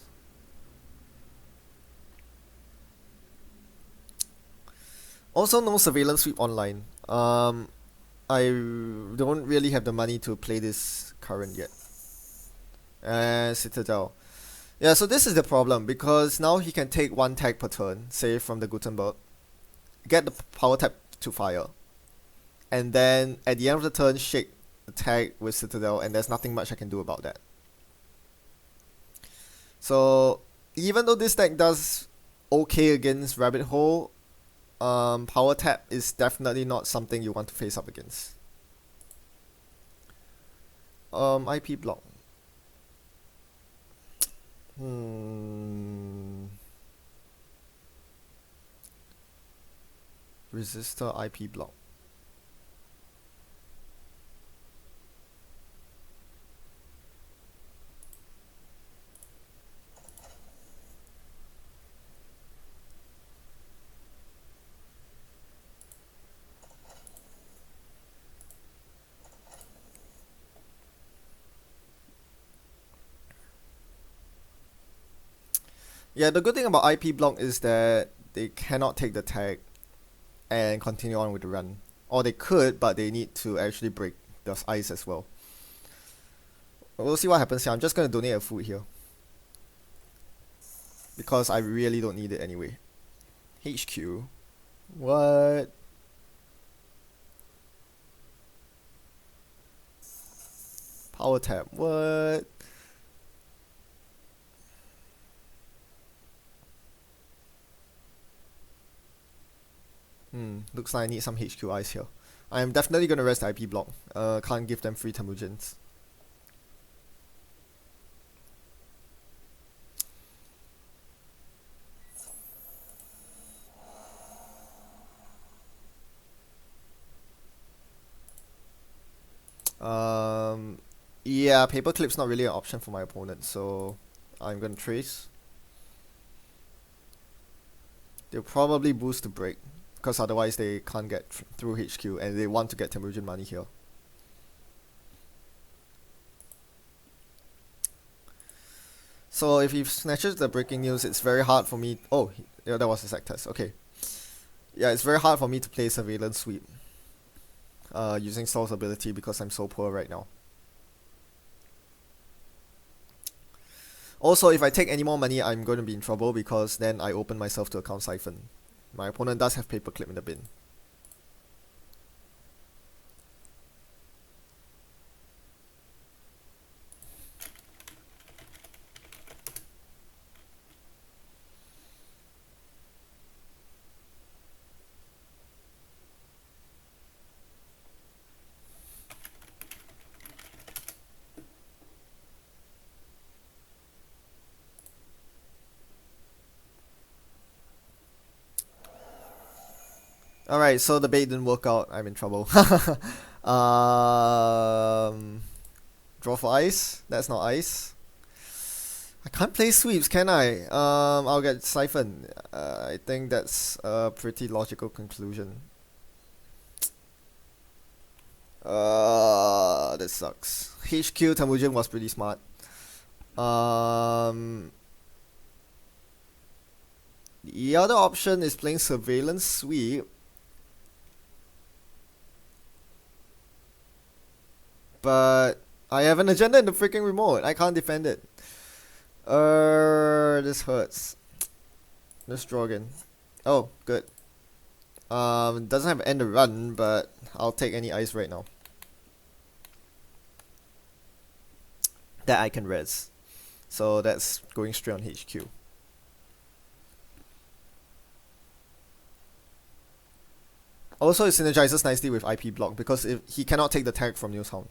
Also, no surveillance sweep online. I don't really have the money to play this current yet. Citadel. Yeah, so this is the problem because now he can take 1 tag per turn, say from the Gutenberg, get the power tap to fire, and then at the end of the turn shake the tag with Citadel, and there's nothing much I can do about that. So even though this deck does okay against Rabbit Hole, power tap is definitely not something you want to face up against. IP block. Resistor IP block. Yeah, the good thing about IP block is that they cannot take the tag and continue on with the run. Or they could, but they need to actually break the ice as well. We'll see what happens here. I'm just going to donate a food here. Because I really don't need it anyway. HQ. What? Power tap. What? Looks like I need some HQ ice here. I'm definitely gonna rest the IP block. Can't give them free Temujins. Yeah, paperclip's not really an option for my opponent, so I'm gonna trace. They'll probably boost the break, because otherwise they can't get through HQ, and they want to get Temujin money here. So if he snatches the breaking news, it's very hard for me. Oh, yeah, that was a sec test. Okay. Yeah, it's very hard for me to play surveillance sweep. Using Saul's ability because I'm so poor right now. Also, if I take any more money, I'm going to be in trouble because then I open myself to account siphon. My opponent does have paperclip in the bin. Alright, so the bait didn't work out. I'm in trouble. Draw for ice. That's not ice. I can't play sweeps, can I? I'll get siphon. I think that's a pretty logical conclusion. This sucks. HQ Temujin was pretty smart. The other option is playing surveillance sweep. But I have an agenda in the freaking remote. I can't defend it. This hurts. Let's draw again. Oh, good. Doesn't have end the run, but I'll take any ice right now. That I can res. So that's going straight on HQ. Also, it synergizes nicely with IP block because if he cannot take the tag from Newshound.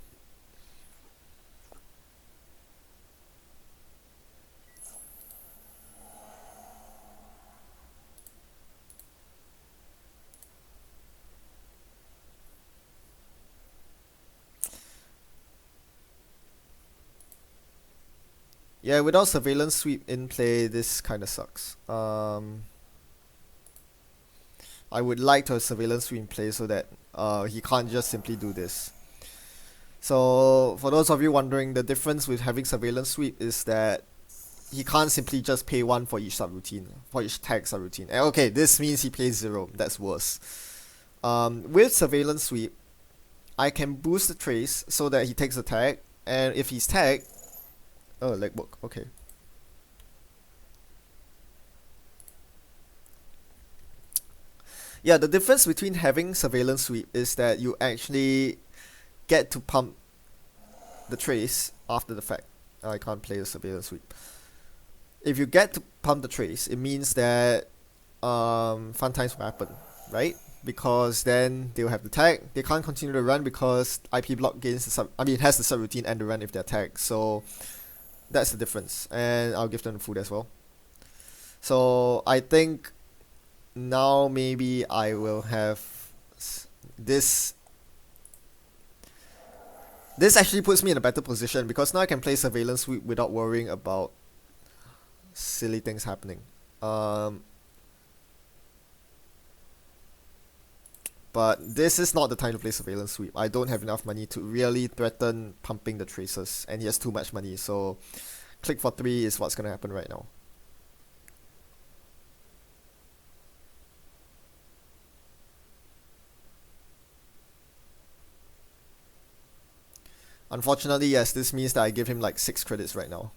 Yeah, without surveillance sweep in play, this kinda sucks. I would like to have surveillance sweep in play so that he can't just simply do this. So for those of you wondering, the difference with having surveillance sweep is that he can't simply just pay 1 for each subroutine, for each tag subroutine. And okay, this means he plays 0. That's worse. With surveillance sweep, I can boost the trace so that he takes the tag, and if he's tagged, oh, legwork, okay. Yeah, the difference between having surveillance sweep is that you actually get to pump the trace after the fact. I can't play the surveillance sweep. If you get to pump the trace, it means that fun times will happen, right? Because then they'll have the tag. They can't continue to run because IP block gains the it has the subroutine and the run if they're tagged. So that's the difference, and I'll give them the food as well. So I think now maybe I will have this. This actually puts me in a better position because now I can play surveillance sweep without worrying about silly things happening. Um, but this is not the time to play surveillance sweep. I don't have enough money to really threaten pumping the traces, and he has too much money. So click for 3 is what's gonna happen right now. Unfortunately, yes, this means that I give him like 6 credits right now.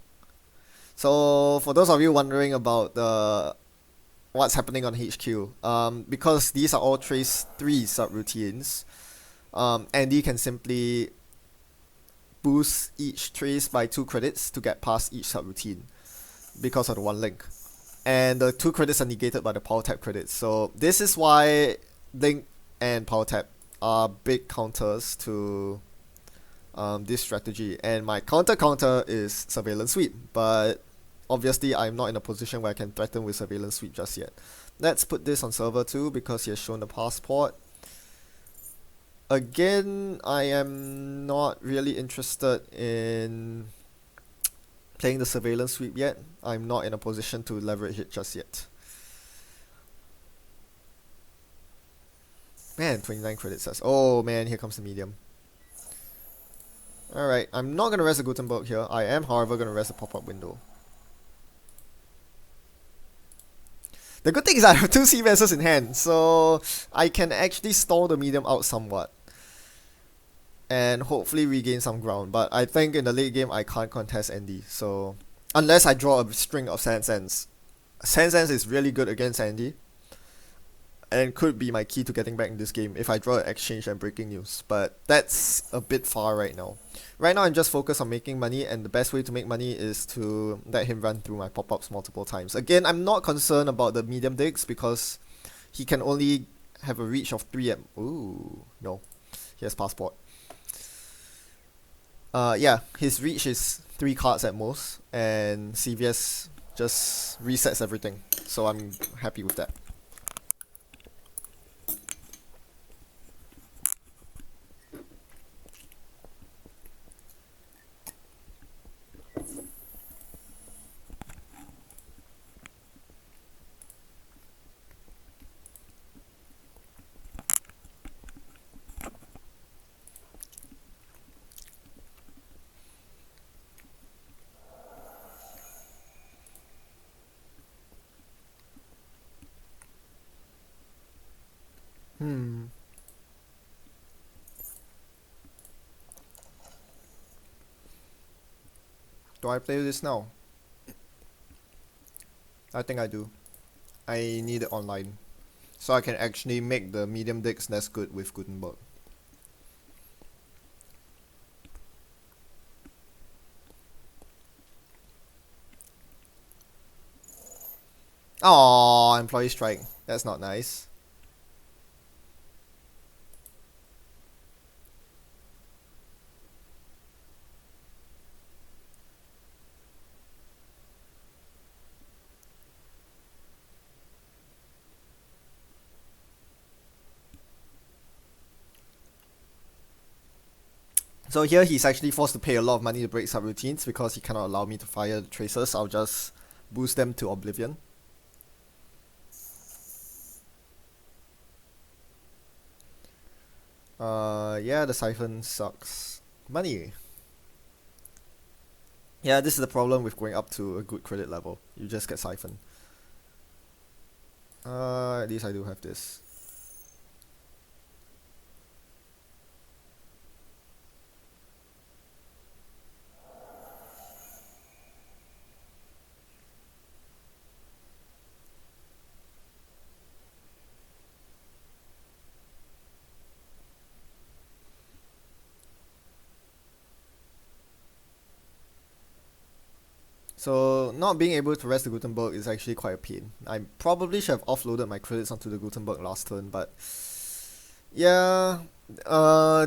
So for those of you wondering about the what's happening on HQ, because these are all trace 3 subroutines, Andy can simply boost each trace by 2 credits to get past each subroutine because of the 1 link. And the 2 credits are negated by the power tap credits. So this is why link and power tap are big counters to this strategy. And my counter is surveillance sweep, but obviously I'm not in a position where I can threaten with surveillance sweep just yet. Let's put this on server 2 because he has shown the passport. Again, I am not really interested in playing the surveillance sweep yet. I'm not in a position to leverage it just yet. Man, 29 credits says. Oh man, here comes the medium. Alright, I'm not going to rest the Gutenberg here. I am, however, going to rest the pop-up window. The good thing is I have 2 CVSs in hand, so I can actually stall the medium out somewhat. And hopefully regain some ground. But I think in the late game I can't contest Andy, so unless I draw a string of Sand Sands. Sand Sands is really good against Andy, and could be my key to getting back in this game if I draw an exchange and breaking news. But that's a bit far right now. Right now I'm just focused on making money, and the best way to make money is to let him run through my pop-ups multiple times. Again, I'm not concerned about the medium digs because he can only have a reach of 3 at... Ooh, no. He has passport. Yeah, his reach is 3 cards at most, and CVS just resets everything. So I'm happy with that. Hmm. Do I play this now? I think I do. I need it online, so I can actually make the medium digs less good with Gutenberg. Oh, employee strike. That's not nice. So here he's actually forced to pay a lot of money to break subroutines because he cannot allow me to fire the tracers. I'll just boost them to oblivion. Yeah, the siphon sucks. Money. Yeah, this is the problem with going up to a good credit level. You just get siphon. At least I do have this. So not being able to rest the Gutenberg is actually quite a pain. I probably should have offloaded my credits onto the Gutenberg last turn, but yeah,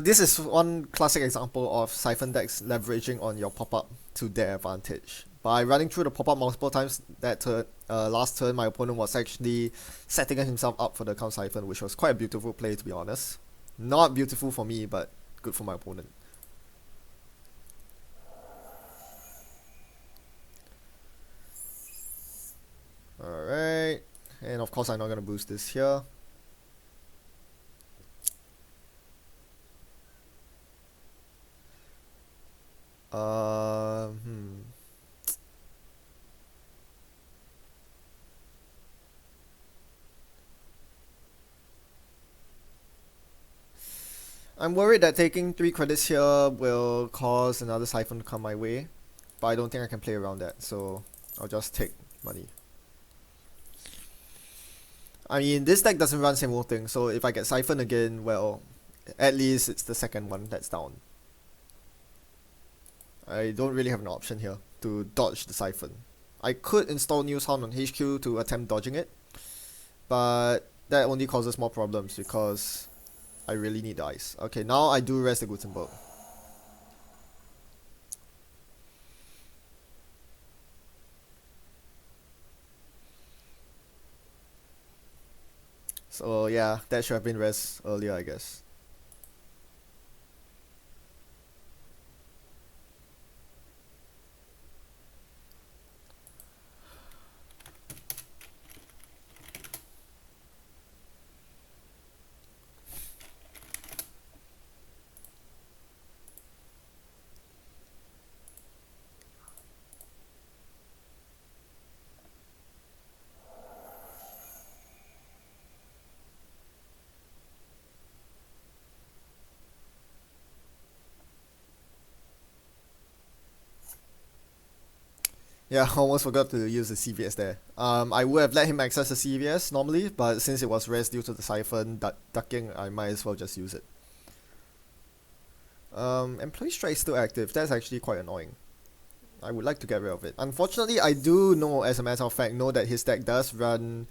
this is one classic example of siphon decks leveraging on your pop-up to their advantage. By running through the pop-up multiple times that turn, last turn, my opponent was actually setting himself up for the counter siphon, which was quite a beautiful play, to be honest. Not beautiful for me, but good for my opponent. Alright, and of course I'm not going to boost this here. Uh, hmm. I'm worried that taking 3 credits here will cause another siphon to come my way, but I don't think I can play around that, so I'll just take money. I mean, this deck doesn't run same old thing, so if I get siphon again, well, at least it's the second one that's down. I don't really have an option here to dodge the siphon. I could install New Sound on HQ to attempt dodging it, but that only causes more problems because I really need the ice. Okay, now I do rest the Gutenberg. So yeah, that should have been rest earlier, I guess. Yeah, I almost forgot to use the CVS there. I would have let him access the CVS normally, but since it was rest due to the siphon ducking, I might as well just use it. Employee strike is still active. That's actually quite annoying. I would like to get rid of it. Unfortunately, I do know, as a matter of fact, know that his deck does run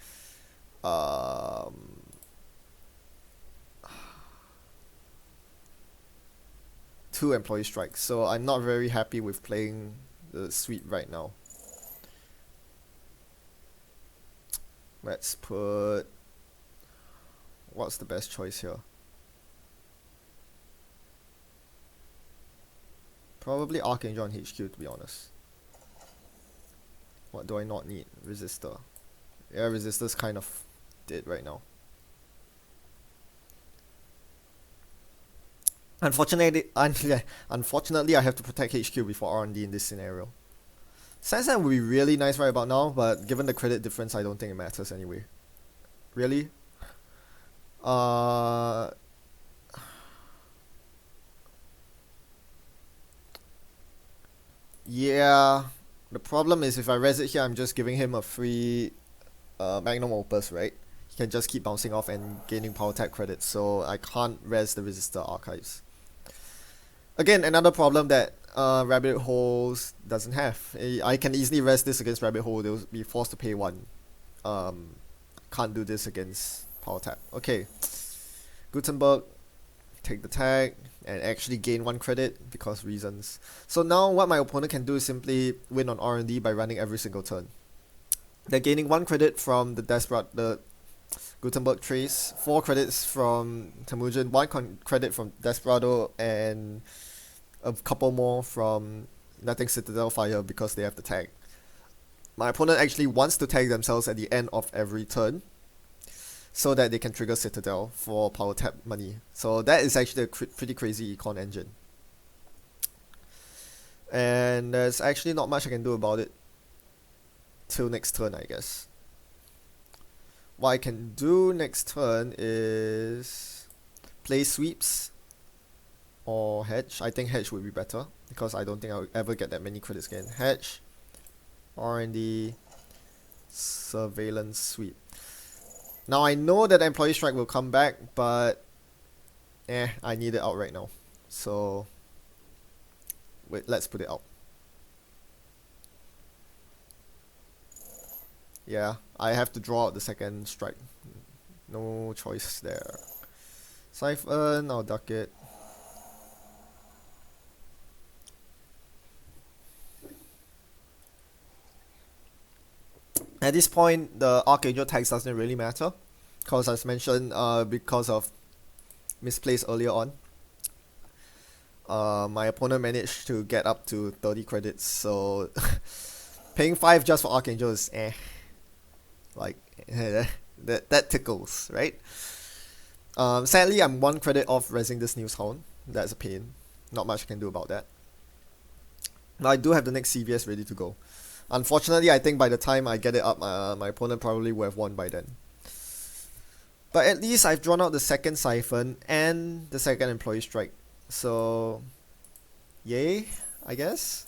um, 2 employee strikes, so I'm not very happy with playing the sweep right now. Let's put... What's the best choice here? Probably Archangel on HQ, to be honest. What do I not need? Resistor. Yeah, Resistor's kind of dead right now. Unfortunately, I have to protect HQ before R&D in this scenario. Sansan would be really nice right about now, but given the credit difference, I don't think it matters anyway. Really? Uh... Yeah, the problem is if I res it here, I'm just giving him a free Magnum Opus, right? He can just keep bouncing off and gaining power tag credits, so I can't res the Resistor Archives. Again, another problem that Rabbit Holes doesn't have. I can easily res this against Rabbit Hole, they'll be forced to pay 1. Can't do this against power tag. Okay, Gutenberg, take the tag, and actually gain 1 credit because reasons. So now what my opponent can do is simply win on R&D by running every single turn. They're gaining 1 credit from the Gutenberg trace, 4 credits from Temujin, 1 credit from Desperado, and a couple more from Letting Citadel fire because they have the tag. My opponent actually wants to tag themselves at the end of every turn so that they can trigger Citadel for power tap money. So that is actually a pretty crazy econ engine. And there's actually not much I can do about it till next turn, I guess. What I can do next turn is play sweeps or hedge. I think hedge would be better because I don't think I'll ever get that many credits again. Hedge, R&D, surveillance sweep. Now I know that employee strike will come back, but I need it out right now. So wait, let's put it out. Yeah, I have to draw out the second strike. No choice there. Siphon, I'll duck it. At this point, the Archangel tags doesn't really matter, because as mentioned, because of misplace earlier on, my opponent managed to get up to 30 credits, so paying 5 just for Archangel is like, that tickles, right? Sadly, I'm 1 credit off resing this News Hound. That's a pain. Not much I can do about that. But I do have the next CVS ready to go. Unfortunately, I think by the time I get it up, my opponent probably would have won by then. But at least I've drawn out the second Siphon and the second Employee Strike. So, yay, I guess.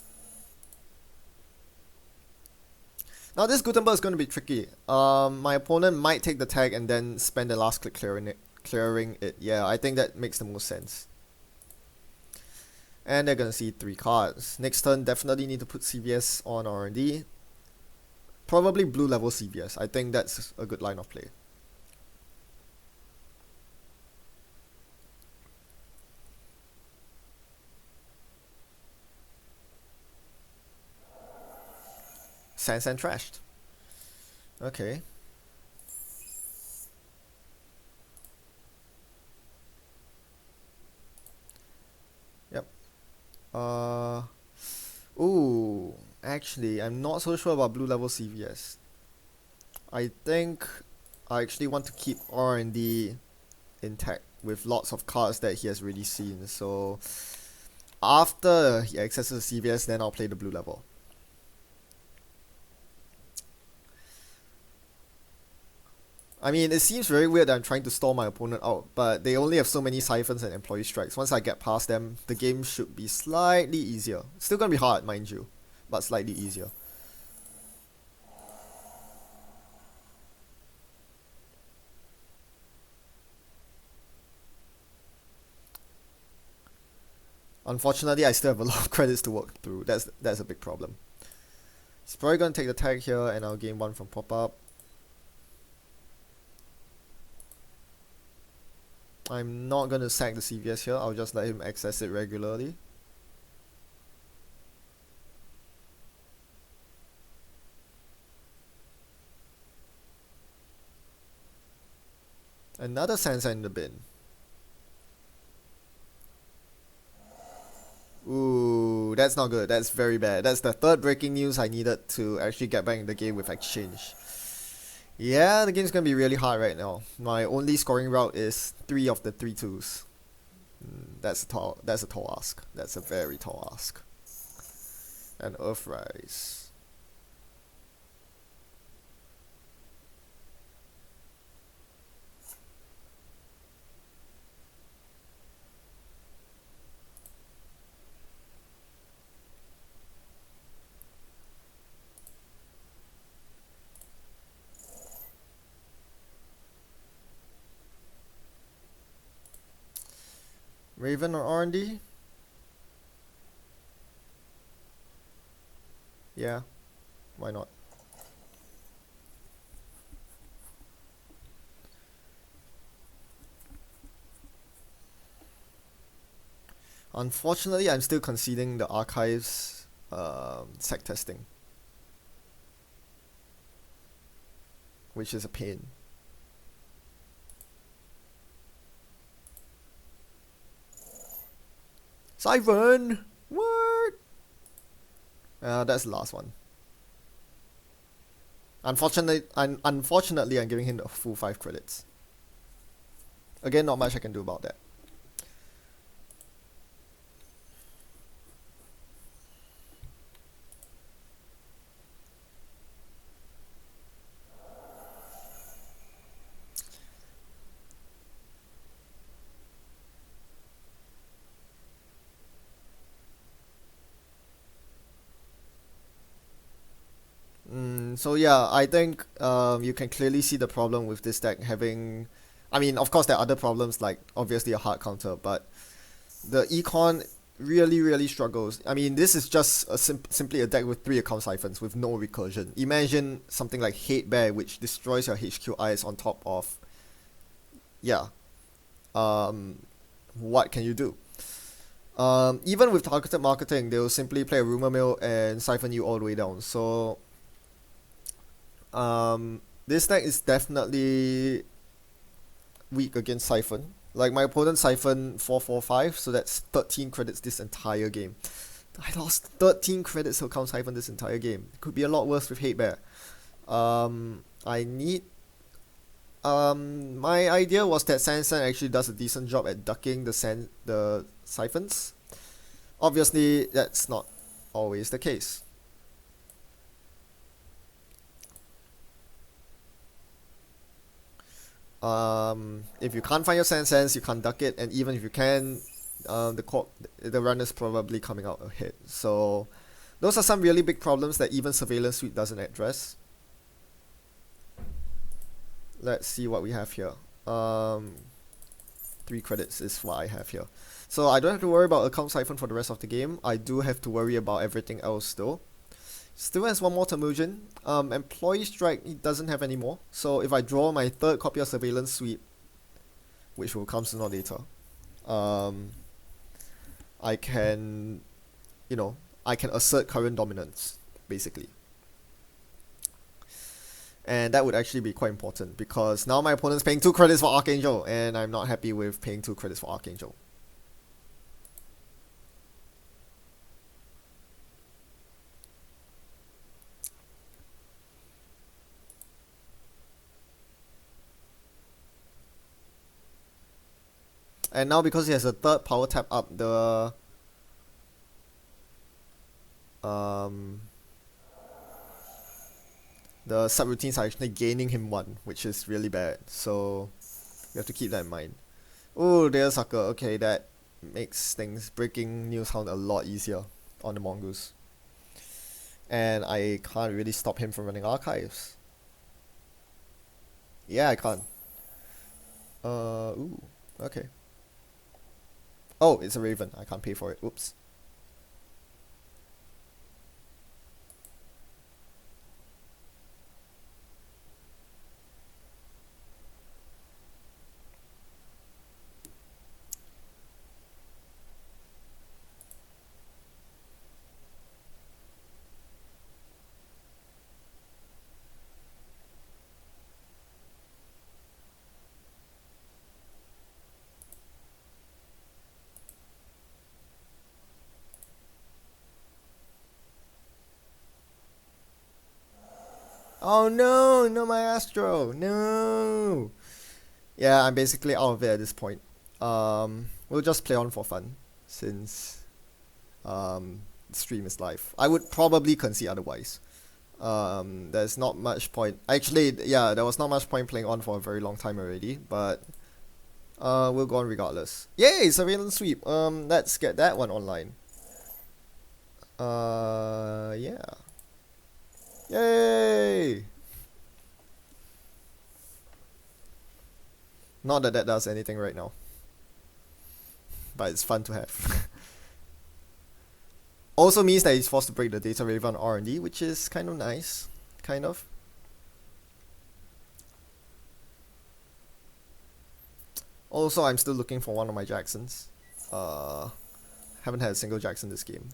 Now this Gutenberg is going to be tricky. My opponent might take the tag and then spend the last click clearing it. Yeah, I think that makes the most sense. And they're going to see 3 cards. Next turn, definitely need to put CVS on R&D. Probably blue level CVS. I think that's a good line of play. Sans and trashed. Okay. Yep. Ooh. Actually, I'm not so sure about blue level CVS. I think I actually want to keep R&D intact with lots of cards that he has already seen. So after he accesses CVS, then I'll play the blue level. I mean, it seems very weird that I'm trying to stall my opponent out, but they only have so many Siphons and Employee Strikes. Once I get past them, the game should be slightly easier. Still gonna be hard, mind you, but slightly easier. Unfortunately, I still have a lot of credits to work through. That's a big problem. He's probably gonna take the tag here, and I'll gain 1 from pop-up. I'm not gonna sack the CVS here, I'll just let him access it regularly. Another Sansa in the bin. Ooh, that's not good. That's very bad. That's the 3rd breaking news I needed to actually get back in the game with exchange. Yeah, the game's gonna be really hard right now. My only scoring route is 3 of the 3 twos. That's a tall ask. That's a very tall ask. And Earthrise. Raven or R&D? Yeah, why not? Unfortunately, I'm still conceding the archives sec testing, which is a pain. Siphon! What? That's the last one. Unfortunately, I'm giving him the full 5 credits. Again, not much I can do about that. So yeah, I think you can clearly see the problem with this deck having... I mean, of course there are other problems like obviously a hard counter, but the econ really struggles. I mean, this is just simply a deck with 3 account siphons with no recursion. Imagine something like Hate Bear, which destroys your HQIs on top of... Yeah. What can you do? Even with targeted marketing, they'll simply play a rumor mill and siphon you all the way down. So This deck is definitely weak against Siphon. Like my opponent Siphon 445, so that's 13 credits this entire game. I lost 13 credits to count Siphon this entire game. It could be a lot worse with Hate Bear. I need. My idea was that Sansan actually does a decent job at ducking the Siphons. Obviously, that's not always the case. If you can't find your Sansans, you can't duck it, and even if you can, the runner's probably coming out ahead. So those are some really big problems that even Surveillance Suite doesn't address. Let's see what we have here. 3 credits is what I have here. So I don't have to worry about account siphon for the rest of the game. I do have to worry about everything else though. Still has one more Temujin. Employee Strike, he doesn't have any more. So if I draw my 3rd copy of Surveillance Suite, which will come sooner or later, I can, I can assert current dominance, basically. And that would actually be quite important because now my opponent's paying 2 credits for Archangel, and I'm not happy with paying 2 credits for Archangel. And now because he has a 3rd power tap up, the subroutines are actually gaining him 1, which is really bad. So you have to keep that in mind. Oh, there's Sucker. Okay, that makes things breaking news sound a lot easier on the Mongoose. And I can't really stop him from running archives. Yeah, I can't. Ooh, okay. Oh, it's a Raven. I can't pay for it. Oops. Oh no, no my Astro, no. Yeah, I'm basically out of it at this point. We'll just play on for fun, since the stream is live. I would probably concede otherwise. There's not much point. Actually, yeah, there was not much point playing on for a very long time already, but we'll go on regardless. Yay, Surveillance Sweep. Let's get that one online. Yeah. Yay! Not that that does anything right now, but it's fun to have. Also means that he's forced to break the Data Raven R&D, which is kind of nice. Kind of. Also, I'm still looking for one of my Jacksons. Haven't had a single Jackson this game.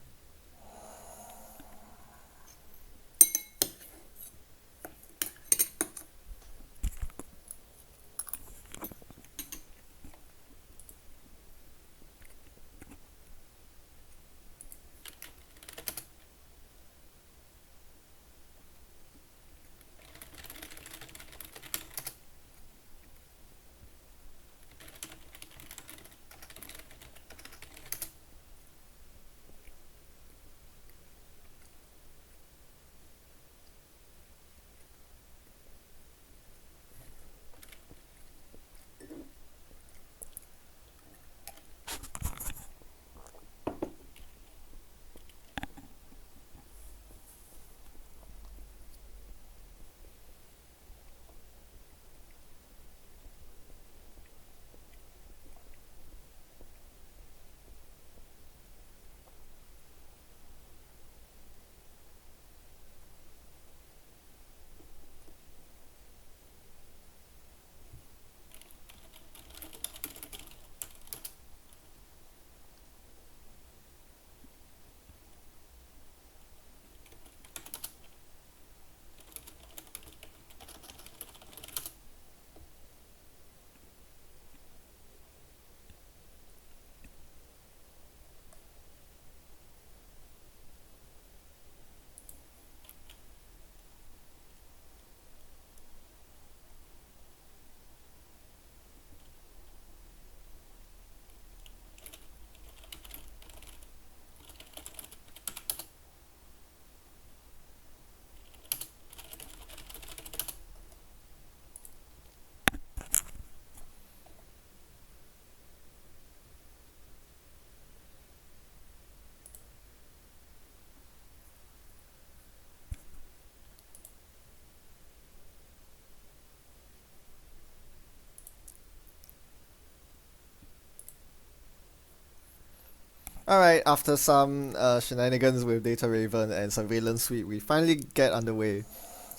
Alright, after some shenanigans with Data Raven and Surveillance Suite, we finally get underway.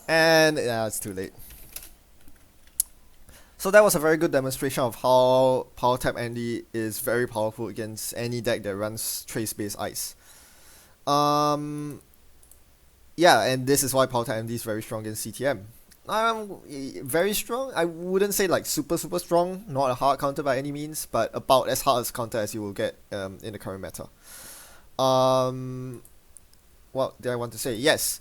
And yeah, it's too late. So that was a very good demonstration of how Power Tap Andy is very powerful against any deck that runs trace-based ice. Um, yeah, and this is why Power Tap Andy is very strong against CTM. Very strong. I wouldn't say like super super strong. Not a hard counter by any means, but about as hard as counter as you will get in the current meta. Um, what did I want to say? Yes.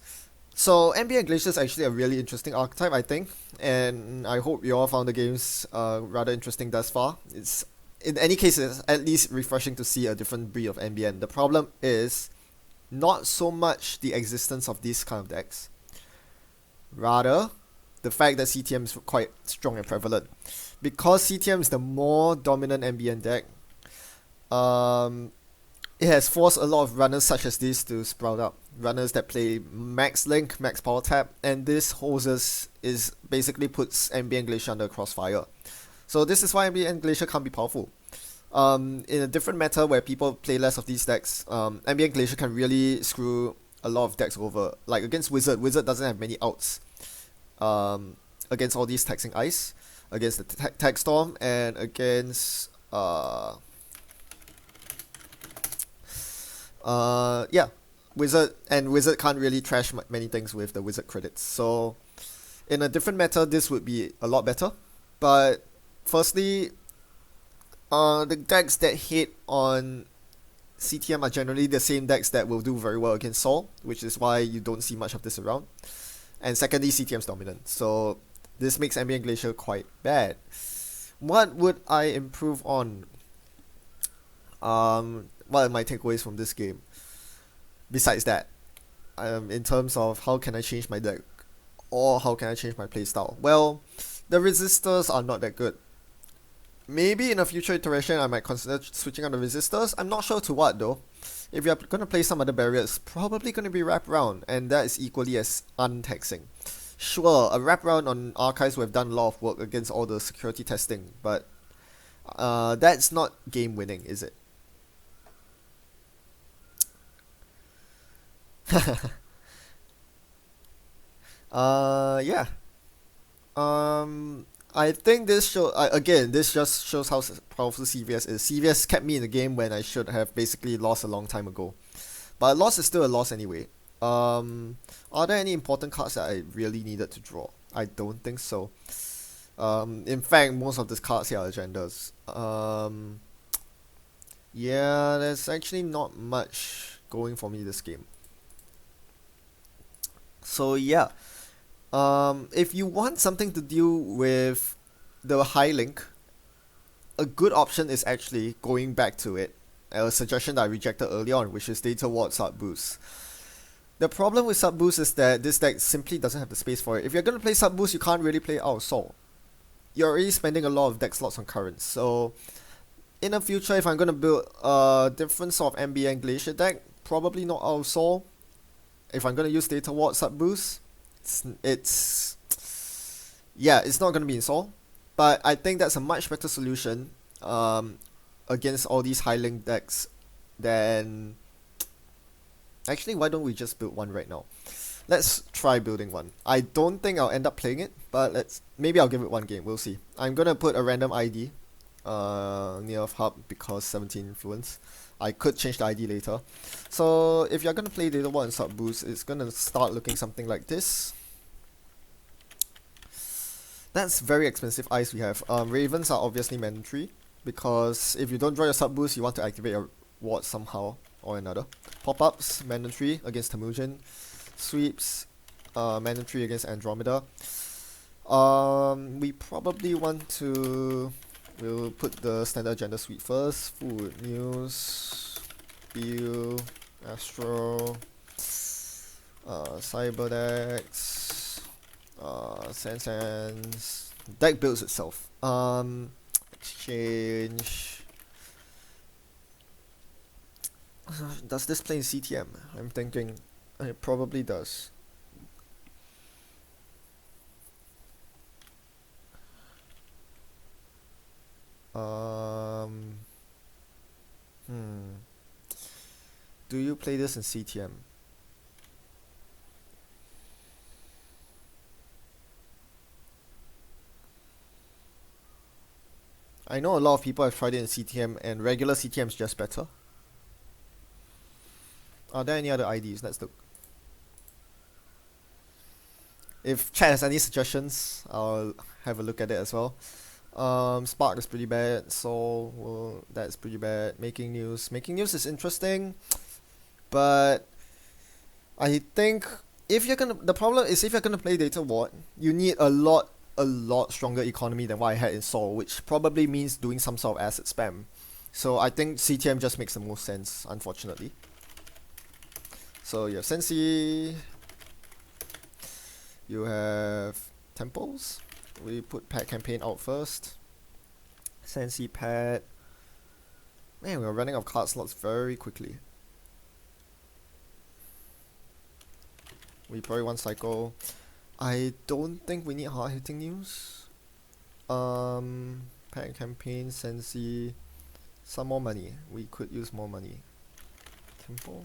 So NBA Glacier is actually a really interesting archetype, I think, and I hope you all found the games rather interesting thus far. It's in any case, it's at least refreshing to see a different breed of NBN. The problem is not so much the existence of these kind of decks, rather the fact that CTM is quite strong and prevalent. Because CTM is the more dominant NBN deck, um, it has forced a lot of runners such as this to sprout up. Runners that play max link, max power tap, and this hoses is basically puts ambient glacier under crossfire. So this is why ambient glacier can't be powerful. In a different meta where people play less of these decks, ambient glacier can really screw a lot of decks over. Like against Wizard, Wizard doesn't have many outs. Against all these taxing ice, against the tag storm, and against yeah, Wizard can't really trash many things with the Wizard credits. So in a different meta, this would be a lot better. But firstly, the decks that hit on CTM are generally the same decks that will do very well against Sol, which is why you don't see much of this around. And secondly, CTM's dominant. So this makes Ambient Glacier quite bad. What would I improve on? What are my takeaways from this game? Besides that, in terms of how can I change my deck, or how can I change my playstyle? Well, the resistors are not that good. Maybe in a future iteration I might consider switching on the resistors. I'm not sure to what though. If you're gonna play some other barriers, probably gonna be wraparound, and that is equally as untaxing. Sure, a wraparound on archives would have done a lot of work against all the security testing, but that's not game winning, is it? Yeah. I think this just shows how powerful CVS is. CVS kept me in the game when I should have basically lost a long time ago. But a loss is still a loss anyway. Are there any important cards that I really needed to draw? I don't think so. In fact, most of these cards here are agendas. Yeah, there's actually not much going for me this game. So yeah, if you want something to deal with the high link, a good option is actually going back to it. A suggestion that I rejected early on, which is Data Ward Sub Boost. The problem with Sub Boost is that this deck simply doesn't have the space for it. If you're gonna play Sub Boost, you can't really play Out of Soul. You're already spending a lot of deck slots on currents. So in the future, if I'm gonna build a different sort of ambient glacier deck, probably not Out of Soul. If I'm gonna use Data Ward Sub Boost, it's yeah, it's not gonna be in Soul. But I think that's a much better solution against all these high link decks than actually, why don't we just build one right now? Let's try building one. I don't think I'll end up playing it, but maybe I'll give it one game. We'll see. I'm gonna put a random ID near hub because 17 influence. I could change the ID later. So if you're gonna play Data Ward and Sub Boost, it's gonna start looking something like this. That's very expensive ice we have. Ravens are obviously mandatory because if you don't draw your Sub Boost, you want to activate your ward somehow or another. Pop-ups, mandatory against Temujin. Sweeps, mandatory against Andromeda. We probably want to... We'll put the standard agenda suite first. Food, news, BU, Astro, Cyberdex, Sans. Deck builds itself. Exchange. Does this play in CTM? I'm thinking it probably does. Hmm. Do you play this in CTM? I know a lot of people have tried it in CTM, and regular CTM is just better. Are there any other IDs? Let's look. If chat has any suggestions, I'll have a look at it as well. Spark is pretty bad. Soul, well, that's pretty bad. Making news. Making news is interesting, but I think if you're gonna, the problem is if you're gonna play Data Ward, you need a lot stronger economy than what I had in Soul, which probably means doing some sort of asset spam. So I think CTM just makes the most sense, unfortunately. So you have Sensi, you have Temples. We put Pet Campaign out first. Sensi Pet. Man, we're running out of card slots very quickly. We probably one cycle. I don't think we need hard hitting news. Pet Campaign, Sensi. Some more money. We could use more money. Temple.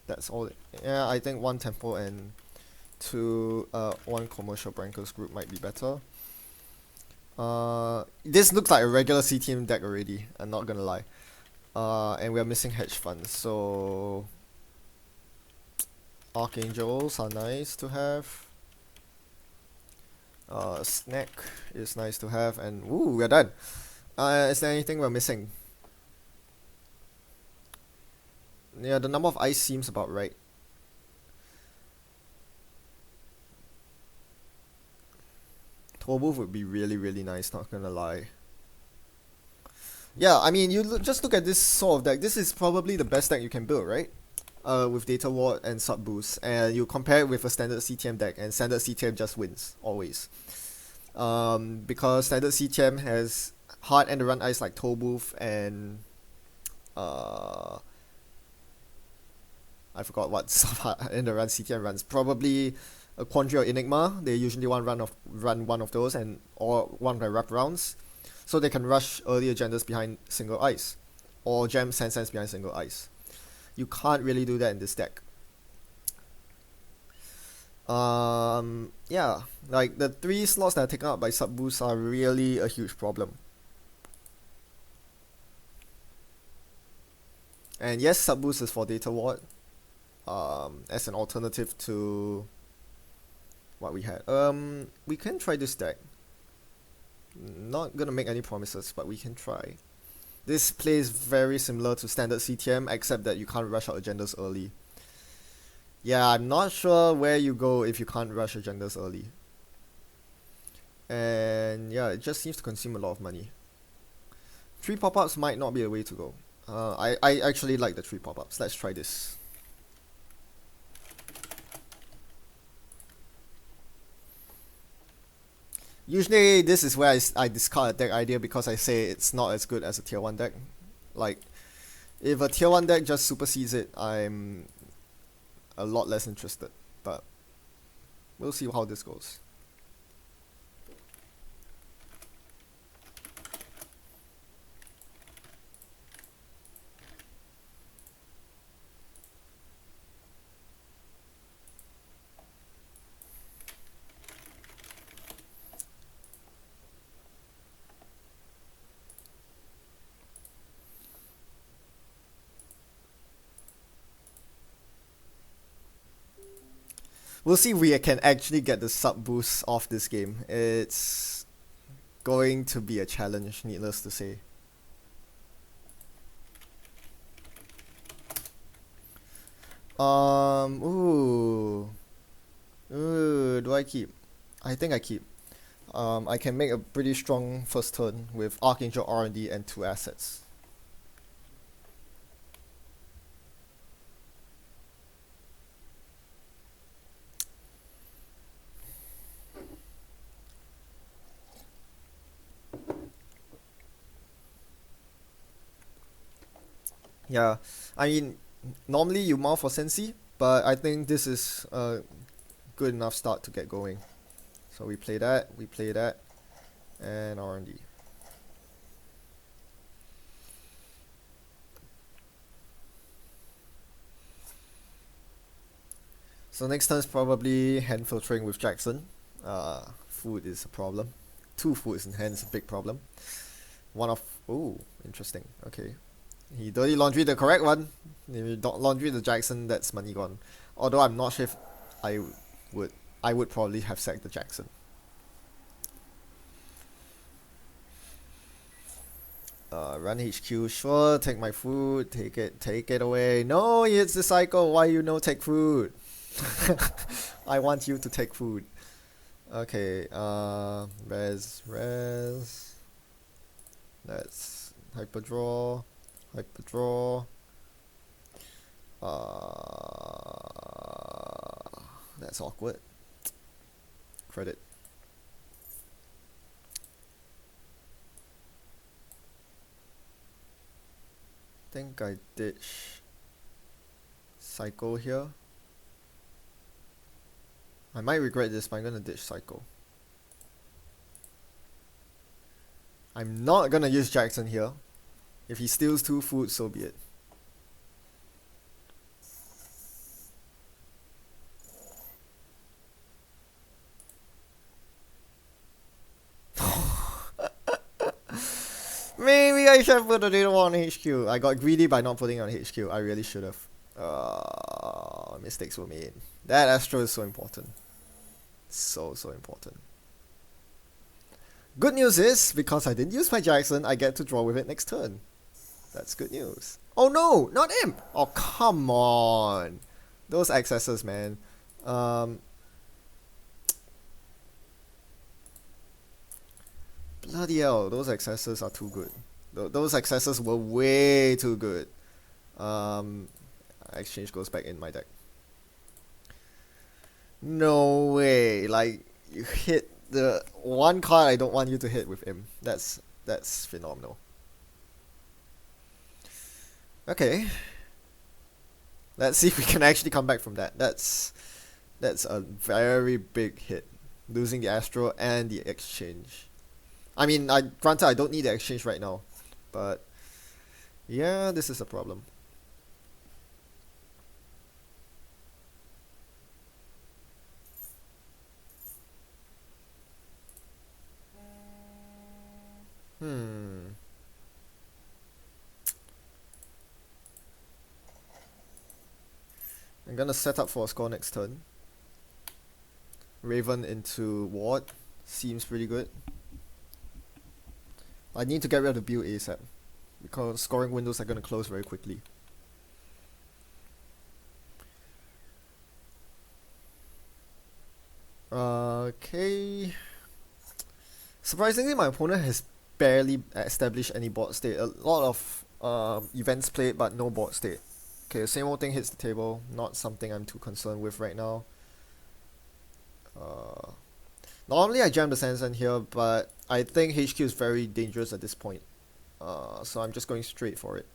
That's all. Yeah, I think one temple and one commercial bankers group might be better. This looks like a regular CTM deck already. I'm not gonna lie. And we're missing hedge funds, so archangels are nice to have. Snack is nice to have, and ooh, we're done. Is there anything we're missing? Yeah, the number of ice seems about right. Tobooth would be really nice, not gonna lie. Yeah, I mean, just look at this sort of deck. This is probably the best deck you can build, right? With Data Ward and Sub Boost, and you compare it with a standard CTM deck, and standard CTM just wins, always. Because standard CTM has hard end run ice like Tobooth and I forgot what in the run CTM runs. Probably a Quandary or Enigma. They usually run one of those or one of the wraparounds, so they can rush early agendas behind single ice, or jam Sense behind single ice. You can't really do that in this deck. Yeah, like the 3 slots that are taken up by sub boosts are really a huge problem. And yes, sub boost is for Data Ward. As an alternative to what we had. We can try this deck. Not gonna make any promises, but we can try. This plays very similar to standard CTM, except that you can't rush out agendas early. Yeah, I'm not sure where you go if you can't rush agendas early. And yeah, it just seems to consume a lot of money. 3 pop-ups might not be the way to go. I actually like the 3 pop-ups. Let's try this. Usually this is where I discard a deck idea because I say it's not as good as a tier 1 deck. Like, if a tier 1 deck just supersedes it, I'm a lot less interested. But we'll see how this goes. We'll see if we can actually get the sub boost off this game. It's going to be a challenge, needless to say. Ooh. Ooh, do I keep? I think I keep. I can make a pretty strong first turn with Archangel R&D and 2 assets. Yeah, I mean, normally you mount for Sensi, but I think this is a good enough start to get going. So we play that, and R&D. So next turn is probably hand filtering with Jackson. Food is a problem. Two foods in hand is a big problem. One of oh, interesting. Okay, he dirty laundry the correct one. If you don't laundry the Jackson, that's money gone. Although I'm not sure if I would I would probably have sacked the Jackson. Run HQ, sure, take my food, take it away. No, it's the cycle, why you no take food? I want you to take food. Okay, res. Let's hyperdraw, hyperdraw. That's awkward. Credit. Think I ditch cycle here. I might regret this, but I'm gonna ditch cycle. I'm not gonna use Jackson here. If he steals two food, so be it. Maybe I should have put the data on HQ. I got greedy by not putting it on HQ. I really should have. Mistakes were made. That Astro is so important. So important. Good news is, because I didn't use my Jackson, I get to draw with it next turn. That's good news. Oh no, not Imp! Oh, come on. Those accesses, man. Bloody hell, those accesses are too good. Those accesses were way too good. Exchange goes back in my deck. No way. Like, you hit the one card I don't want you to hit with him. That's phenomenal. Okay. Let's see if we can actually come back from that. That's a very big hit. Losing the Astro and the exchange. I mean, granted I don't need the exchange right now, but yeah, this is a problem. I'm gonna set up for a score next turn. Raven into Ward seems pretty good. I need to get rid of the build ASAP because scoring windows are gonna close very quickly. Okay. Surprisingly, my opponent has barely established any board state. A lot of events played, but no board state. Okay, the same old thing hits the table. Not something I'm too concerned with right now. Normally I jam the Sansan here, but I think HQ is very dangerous at this point. So I'm just going straight for it.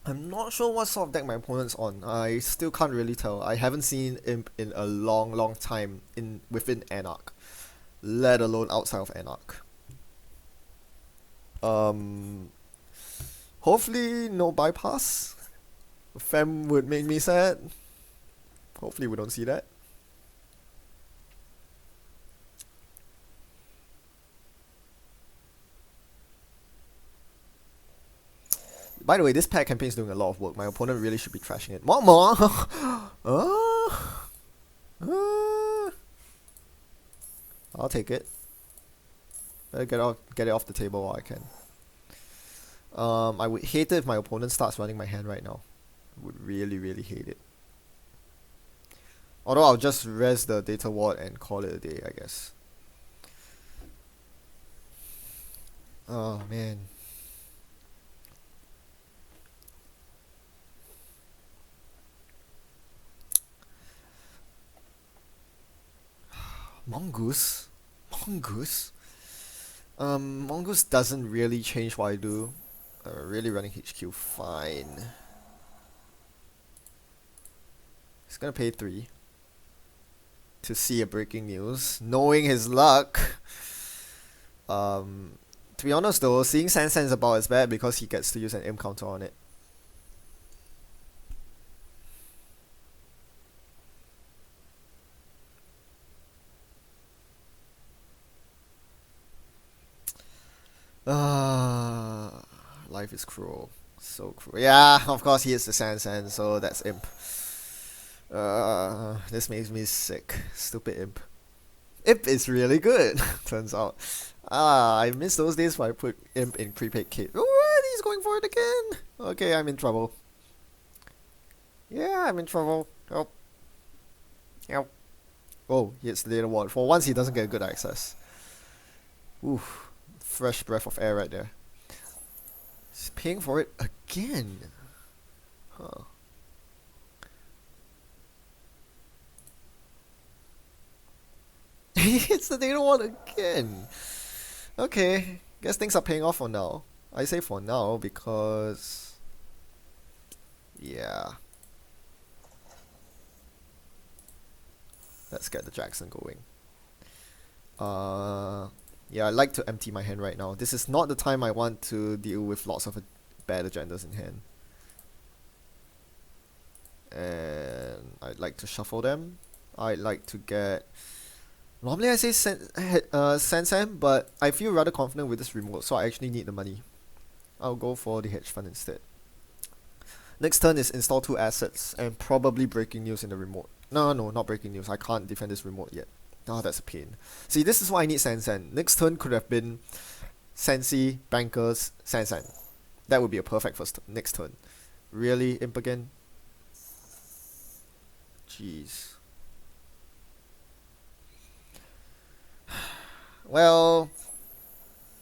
I'm not sure what sort of deck my opponent's on. I still can't really tell. I haven't seen Imp in a long time within Anarch, let alone outside of Anarch. Hopefully no bypass. Fem would make me sad. Hopefully we don't see that. By the way, this pack campaign is doing a lot of work. My opponent really should be trashing it. More. I'll take it. Better get it off the table while I can. I would hate it if my opponent starts running my hand right now. I would really hate it. Although I'll just res the data ward and call it a day, I guess. Oh man. Mongoose? Mongoose? Mongoose doesn't really change what I do. Really running HQ, fine. He's gonna pay 3. to see a breaking news, knowing his luck. To be honest though, seeing Sansan is about as bad because he gets to use an imp counter on it. Life is cruel. So cruel. Yeah, of course he is the Sansan, so that's imp. This makes me sick. Stupid imp. Imp is really good, turns out. I miss those days where I put imp in prepaid kit. What? He's going for it again? Okay, I'm in trouble. Yeah, I'm in trouble. Help. Help. Oh, he hits the data ward. For once, he doesn't get good access. Oof. Fresh breath of air right there. He's paying for it again. Huh. He hits the data wall again. Okay, guess things are paying off for now. I say for now because... yeah. Let's get the Jackson going. Yeah, I like to empty my hand right now. This is not the time I want to deal with lots of bad agendas in hand. And I'd like to shuffle them. I'd like to get... normally I say Sansan, but I feel rather confident with this remote, so I actually need the money. I'll go for the hedge fund instead. Next turn is install 2 assets and probably breaking news in the remote. No, not breaking news. I can't defend this remote yet. Oh, that's a pain. See, this is why I need Sansan. Next turn could have been Sensi, Bankers, Sansan. That would be a perfect first next turn. Really, imp again? Jeez. Well...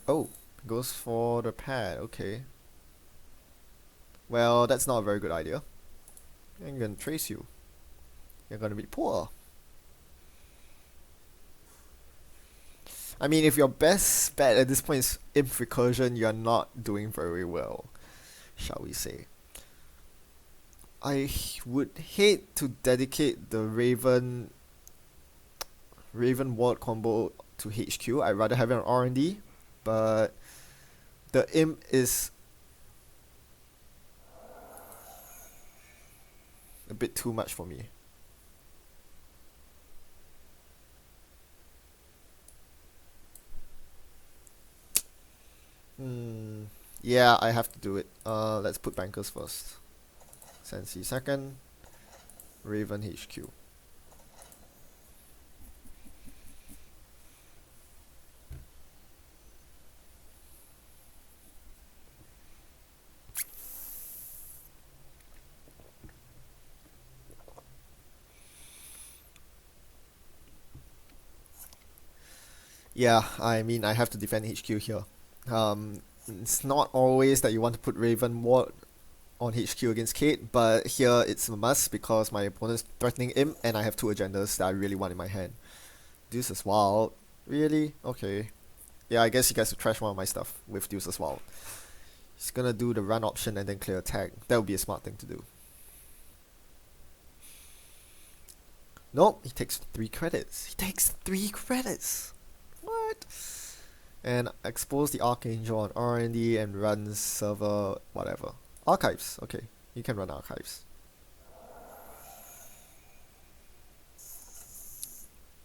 oh, goes for the pad, okay. Well, that's not a very good idea. I'm gonna trace you. You're gonna be poor. I mean, if your best bet at this point is imp recursion, you're not doing very well, shall we say. I would hate to dedicate the Raven Ward combo to HQ. I'd rather have it on R&D, but the imp is a bit too much for me. Yeah, I have to do it. Let's put Bankers first. Sensi second. Raven HQ. Yeah, I mean, I have to defend HQ here. It's not always that you want to put Raven Ward on HQ against Kate, but here it's a must because my opponent's threatening imp and I have 2 agendas that I really want in my hand. Deuce is wild. Really? Okay. Yeah, I guess he gets to trash one of my stuff with Deuce as wild. He's gonna do the run option and then clear attack. That would be a smart thing to do. Nope, he takes 3 credits. He takes 3 credits! What? And expose the Archangel on R&D and runs server whatever. Archives, okay. You can run archives.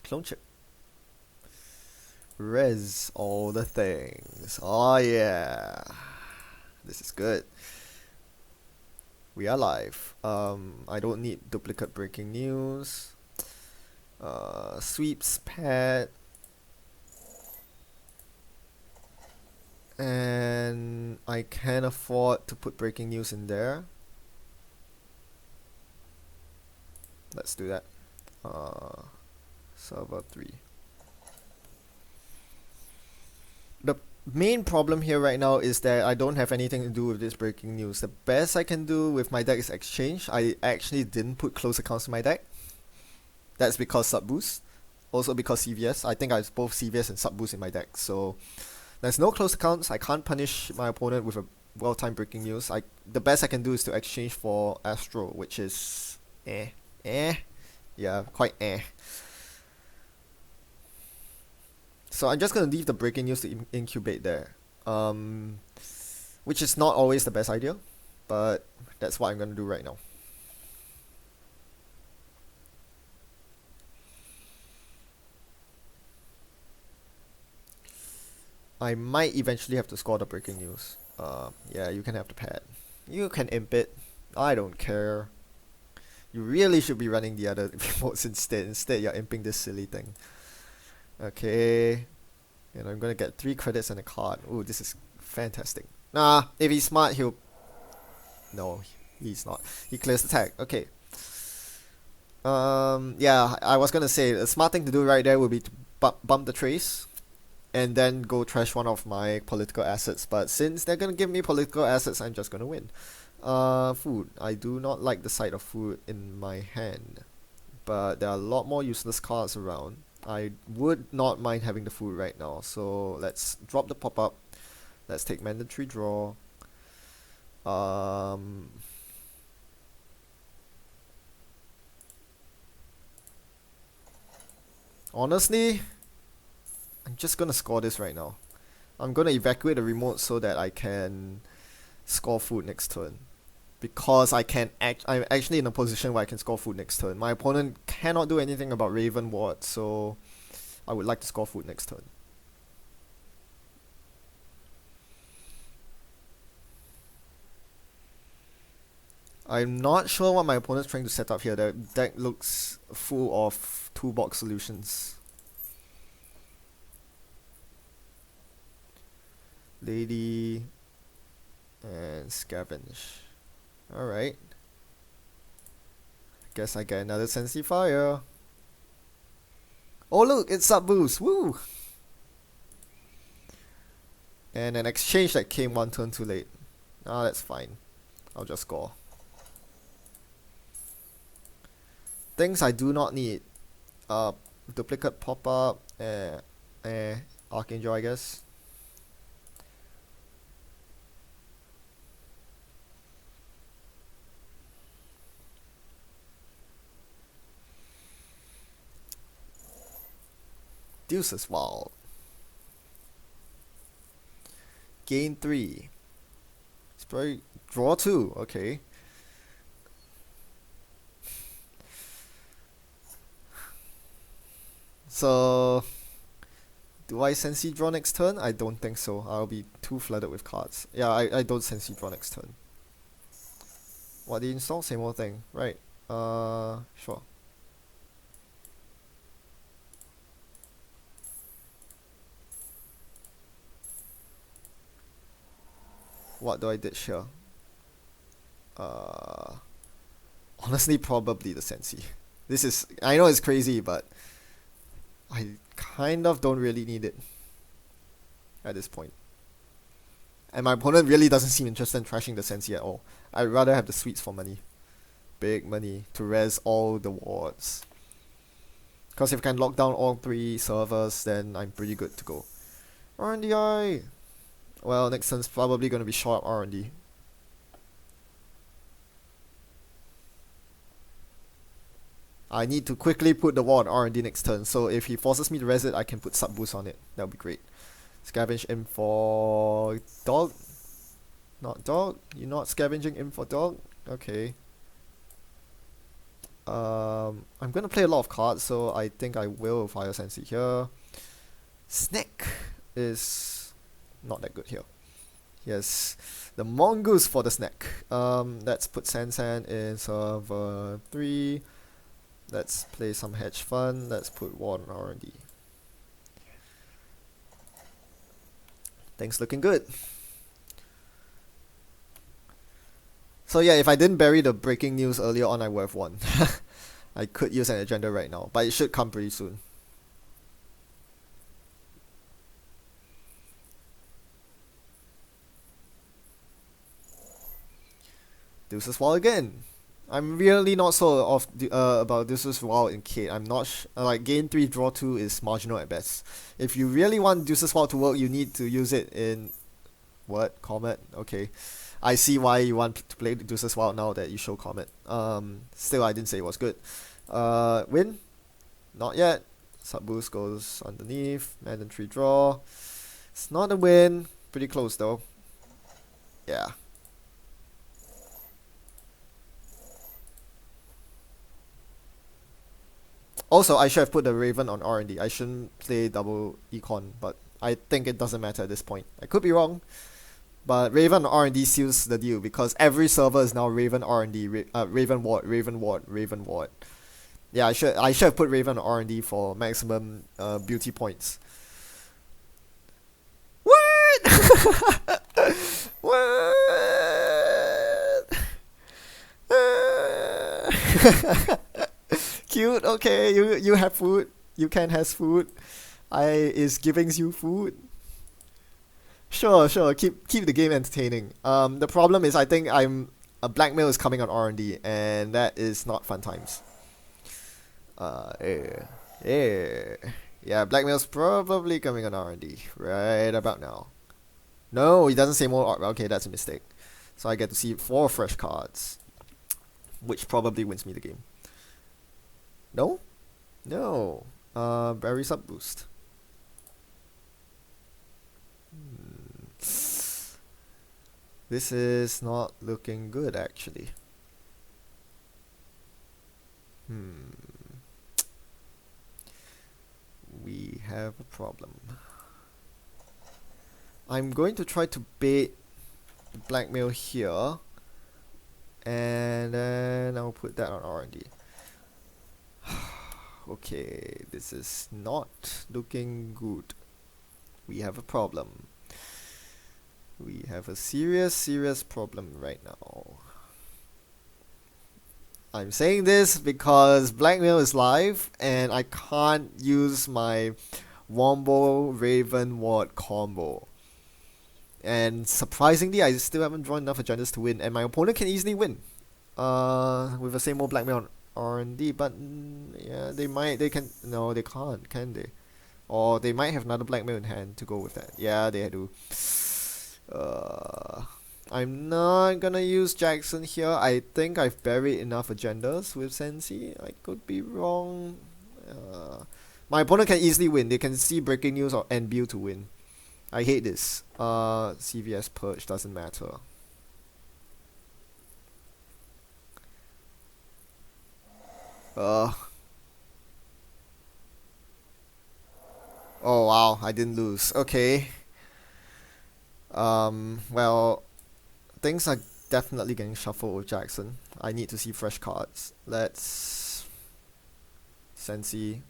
Clone chip. Res all the things. Oh yeah. This is good. We are live. I don't need duplicate breaking news. Sweeps pad. And I can afford to put breaking news in there. Let's do that. Server 3. The main problem here right now is that I don't have anything to do with this breaking news. The best I can do with my deck is exchange. I actually didn't put close accounts in my deck. That's because sub boost. Also because CVS. I think I have both CVS and sub boost in my deck. So there's no close accounts. I can't punish my opponent with a well-timed breaking news. The best I can do is to exchange for Astro, which is yeah, quite So I'm just gonna leave the breaking news to incubate there. Which is not always the best idea, but that's what I'm gonna do right now. I might eventually have to score the breaking news. Yeah, you can have the pad. You can imp it. I don't care. You really should be running the other remotes instead. Instead, you're imping this silly thing. Okay. And I'm gonna get 3 credits and a card. Ooh, this is fantastic. Nah, if he's smart, he'll... No, he's not. He clears the tag. Okay. Yeah, I was gonna say, the smart thing to do right there would be to bump the trace and then go trash one of my political assets. But since they're gonna give me political assets, I'm just gonna win. Food. I do not like the sight of food in my hand. But there are a lot more useless cards around. I would not mind having the food right now. So let's drop the pop-up. Let's take mandatory draw. Honestly, I'm just gonna score this right now. I'm gonna evacuate the remote so that I can score food next turn. Because I'm actually in a position where I can score food next turn. My opponent cannot do anything about Raven Ward, so I would like to score food next turn. I'm not sure what my opponent's trying to set up here. The deck looks full of toolbox solutions. Lady and Scavenge. Alright. Guess I get another Sensi Fire. Oh look, it's sub boost. Woo! And an exchange that came 1 turn too late. Ah, that's fine. I'll just score. Things I do not need. Duplicate pop-up. Archangel, I guess. Deuces Wild. Gain 3. It's probably draw 2, okay. So do I Sensi draw next turn? I don't think so. I'll be too flooded with cards. Yeah, I don't Sensi draw next turn. What do you install? Same old thing. Right. Sure. What do I ditch here? Honestly, probably the Sensi. This is... I know it's crazy, but I kind of don't really need it at this point. And my opponent really doesn't seem interested in trashing the Sensi at all. I'd rather have the sweets for money. Big money to res all the wards. Because if I can lock down all 3 servers, then I'm pretty good to go. R&DI! Well, next turn's probably going to be short R&D. I need to quickly put the wall on R&D next turn, so if he forces me to res it, I can put sub boost on it. That would be great. Scavenge in for dog? Not dog? You're not scavenging in for dog? Okay. I'm gonna play a lot of cards, so I think I will Fire Sensi here. Snack is not that good here. Yes, the mongoose for the snack. Let's put Sansan in server 3. Let's play some hedge fund. Let's put one R&D. Things looking good. So yeah, if I didn't bury the breaking news earlier on, I would have won. I could use an agenda right now, but it should come pretty soon. Deuces Wall again. I'm really not so off about Deuces Wall in Kate. I'm not like gain 3 draw 2 is marginal at best. If you really want Deuces Wall to work, you need to use it in what? Comet? Okay. I see why you want to play Deuces Wall now that you show Comet. Still I didn't say it was good. Win? Not yet. Sub boost goes underneath. Madden 3 draw. It's not a win. Pretty close though. Yeah. Also, I should have put the Raven on R&D. I shouldn't play double econ, but I think it doesn't matter at this point. I could be wrong, but Raven on R&D seals the deal because every server is now Raven R&D, Raven Ward, Raven Ward, Raven Ward. Yeah, I should have put Raven on R&D for maximum beauty points. What? What? Cute. Okay, you have food. You can has food. I is giving you food. Sure, sure. Keep the game entertaining. The problem is I think I'm a blackmail is coming on R&D, and that is not fun times. Yeah, yeah, yeah. Blackmail's probably coming on R&D right about now. No, he doesn't say more. Okay, that's a mistake. So I get to see 4 fresh cards, which probably wins me the game. No, no. Berry sub boost. This is not looking good, actually. We have a problem. I'm going to try to bait the blackmail here, and then I'll put that on R&D. Okay, this is not looking good. We have a problem. We have a serious problem right now. I'm saying this because blackmail is live and I can't use my Wombo Raven Ward combo. And surprisingly, I still haven't drawn enough agendas to win, and my opponent can easily win. With the same old blackmail on R&D, but yeah, they can, no, they can't, can they? Or they might have another blackmail in hand to go with that. Yeah, they do. I'm not gonna use Jackson here. I think I've buried enough agendas with Sensi. I could be wrong. My opponent can easily win. They can see breaking news or and build to win. I hate this. CVS purge doesn't matter. Oh wow, I didn't lose. Okay. Well, things are definitely getting shuffled with Jackson. I need to see fresh cards. Let's Sensi.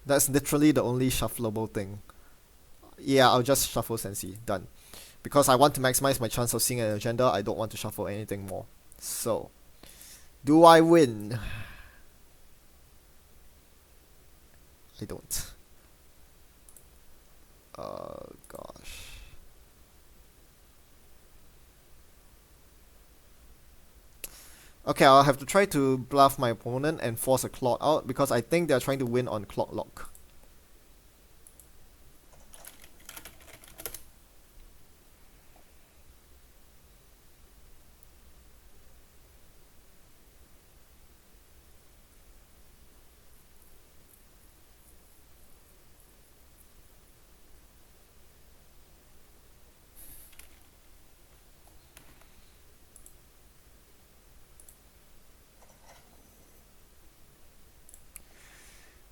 That's literally the only shuffleable thing. Yeah, I'll just shuffle Sensi. Done. Because I want to maximize my chance of seeing an agenda, I don't want to shuffle anything more. So, do I win? I don't. Oh gosh. Okay, I'll have to try to bluff my opponent and force a clock out because I think they're trying to win on clock lock.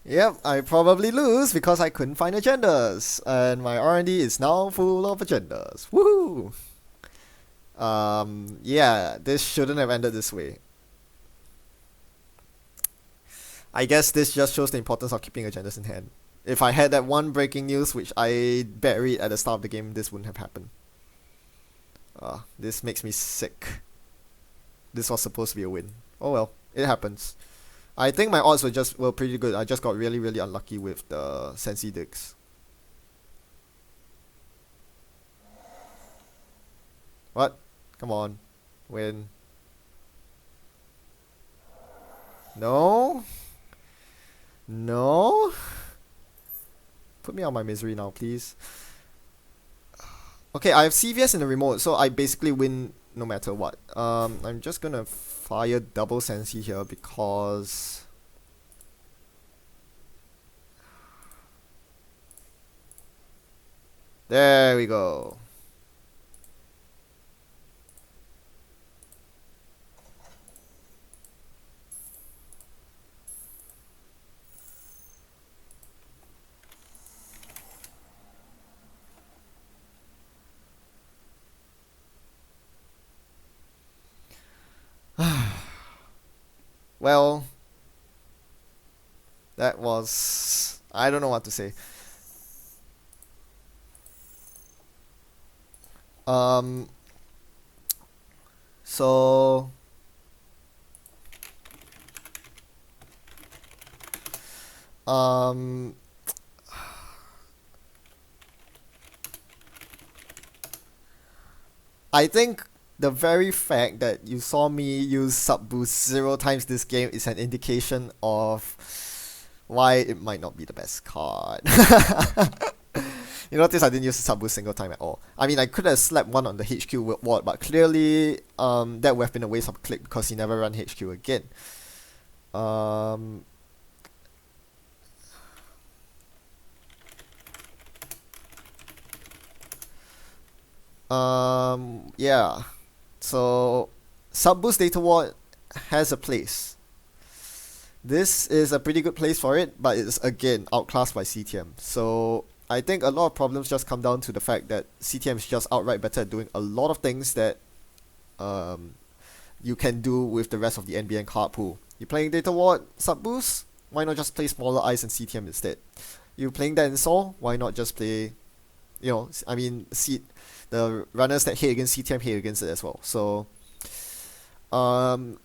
Yep, I probably lose because I couldn't find agendas, and my R&D is now full of agendas. Woohoo! Yeah, this shouldn't have ended this way. I guess this just shows the importance of keeping agendas in hand. If I had that one breaking news which I buried at the start of the game, this wouldn't have happened. This makes me sick. This was supposed to be a win. Oh well, it happens. I think my odds were pretty good. I just got really unlucky with the Sensi Dix. What? Come on. Win. No? No? Put me out of my misery now, please. Okay, I have CVS in the remote, so I basically win no matter what. I'm just gonna fire double Sensi here because There we go. Well, that was... I don't know what to say. Um, so... Um, I think the very fact that you saw me use sub boost 0 times this game is an indication of why it might not be the best card. You notice I didn't use the sub boost single time at all. I mean, I could have slapped one on the HQ ward, but clearly that would have been a waste of click because he never ran HQ again. Um, yeah. So, sub boost data ward has a place. This is a pretty good place for it, but it's again outclassed by CTM. So I think a lot of problems just come down to the fact that CTM is just outright better at doing a lot of things that um, you can do with the rest of the NBN card pool. You're playing Data Ward sub boost? Why not just play smaller eyes and CTM instead? You're playing that in Sol? Why not just play, I mean, the runners that hit against CTM hit against it as well. So, um,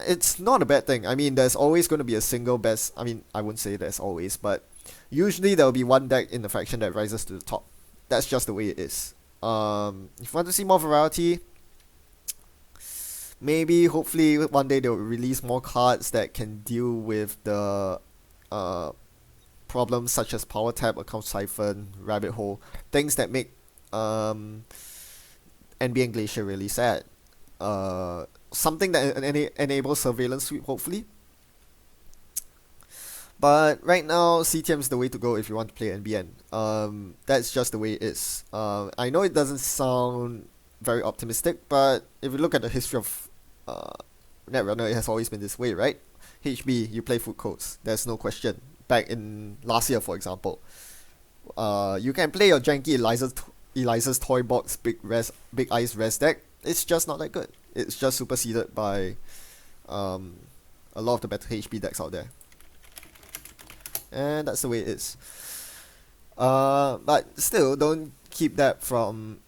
it's not a bad thing. I mean, there's always going to be a single best. I mean, I wouldn't say there's always, but usually there will be one deck in the faction that rises to the top. That's just the way it is. If you want to see more variety, maybe hopefully one day they'll release more cards that can deal with the uh, problems such as power tap, account siphon, rabbit hole, things that make NBN Glacier really sad. Something that enables surveillance sweep, hopefully. But right now, CTM is the way to go if you want to play NBN. That's just the way it is. I know it doesn't sound very optimistic, but if you look at the history of Netrunner, it has always been this way, right? HB, you play food codes. There's no question. Back in last year, for example, you can play your janky Eliza's Toy Box Big Eyes Res deck. It's just not that good. It's just superseded by a lot of the better HB decks out there. And that's the way it is. But still, don't keep that from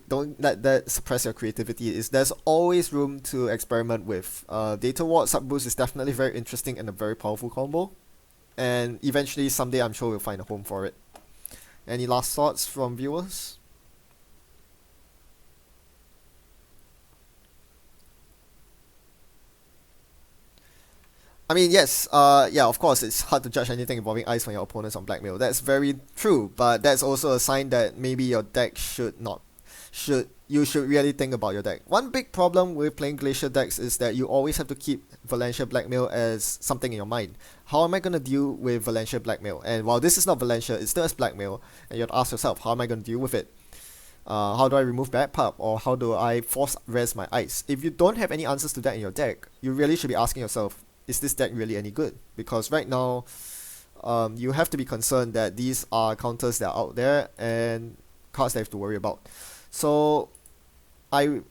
don't let that suppress your creativity. There's always room to experiment with. Data Ward Sub Boost is definitely very interesting and a very powerful combo. And eventually, someday, I'm sure we'll find a home for it. Any last thoughts from viewers? I mean, yes, yeah, of course, it's hard to judge anything involving ice when your opponent's on blackmail. That's very true, but that's also a sign that maybe your deck you should really think about your deck. One big problem with playing Glacier decks is that you always have to keep Valencia Blackmail as something in your mind. How am I going to deal with Valencia Blackmail? And while this is not Valencia, it's still as Blackmail, and you have to ask yourself, how am I going to deal with it? How do I remove bad pup, or how do I force res my ice? If you don't have any answers to that in your deck, you really should be asking yourself, is this deck really any good? Because right now, you have to be concerned that these are counters that are out there and cards that you have to worry about. So, I'm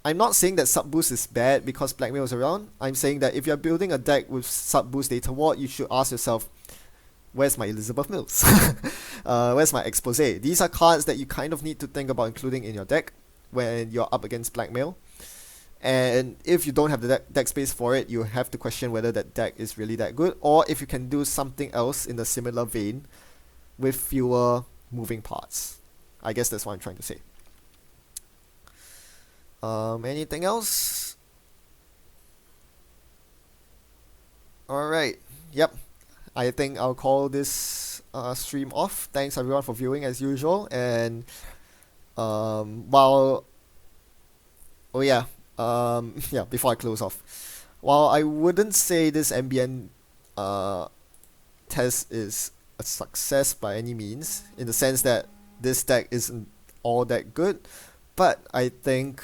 not saying that sub boost is bad because blackmail is around. I'm saying that if you're building a deck with sub boost data ward, you should ask yourself, where's my Elizabeth Mills? Where's my expose? These are cards that you kind of need to think about including in your deck when you're up against blackmail. And if you don't have the deck space for it, you have to question whether that deck is really that good, or if you can do something else in a similar vein with fewer moving parts. I guess that's what I'm trying to say. Anything else? Alright, yep. I think I'll call this stream off. Thanks everyone for viewing as usual. And while... Oh yeah, yeah, before I close off. While I wouldn't say this NBN test is a success by any means, in the sense that this deck isn't all that good, but I think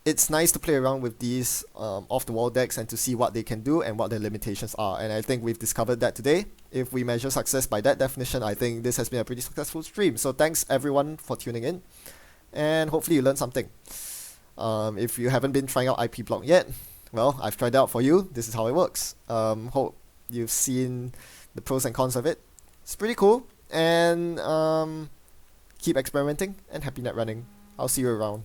it's nice to play around with these off-the-wall decks and to see what they can do and what their limitations are. And I think we've discovered that today. If we measure success by that definition, I think this has been a pretty successful stream. So thanks everyone for tuning in, and hopefully you learned something. If you haven't been trying out IP block yet, well, I've tried it out for you. This is how it works. Hope you've seen the pros and cons of it. It's pretty cool, and keep experimenting and happy net running. I'll see you around.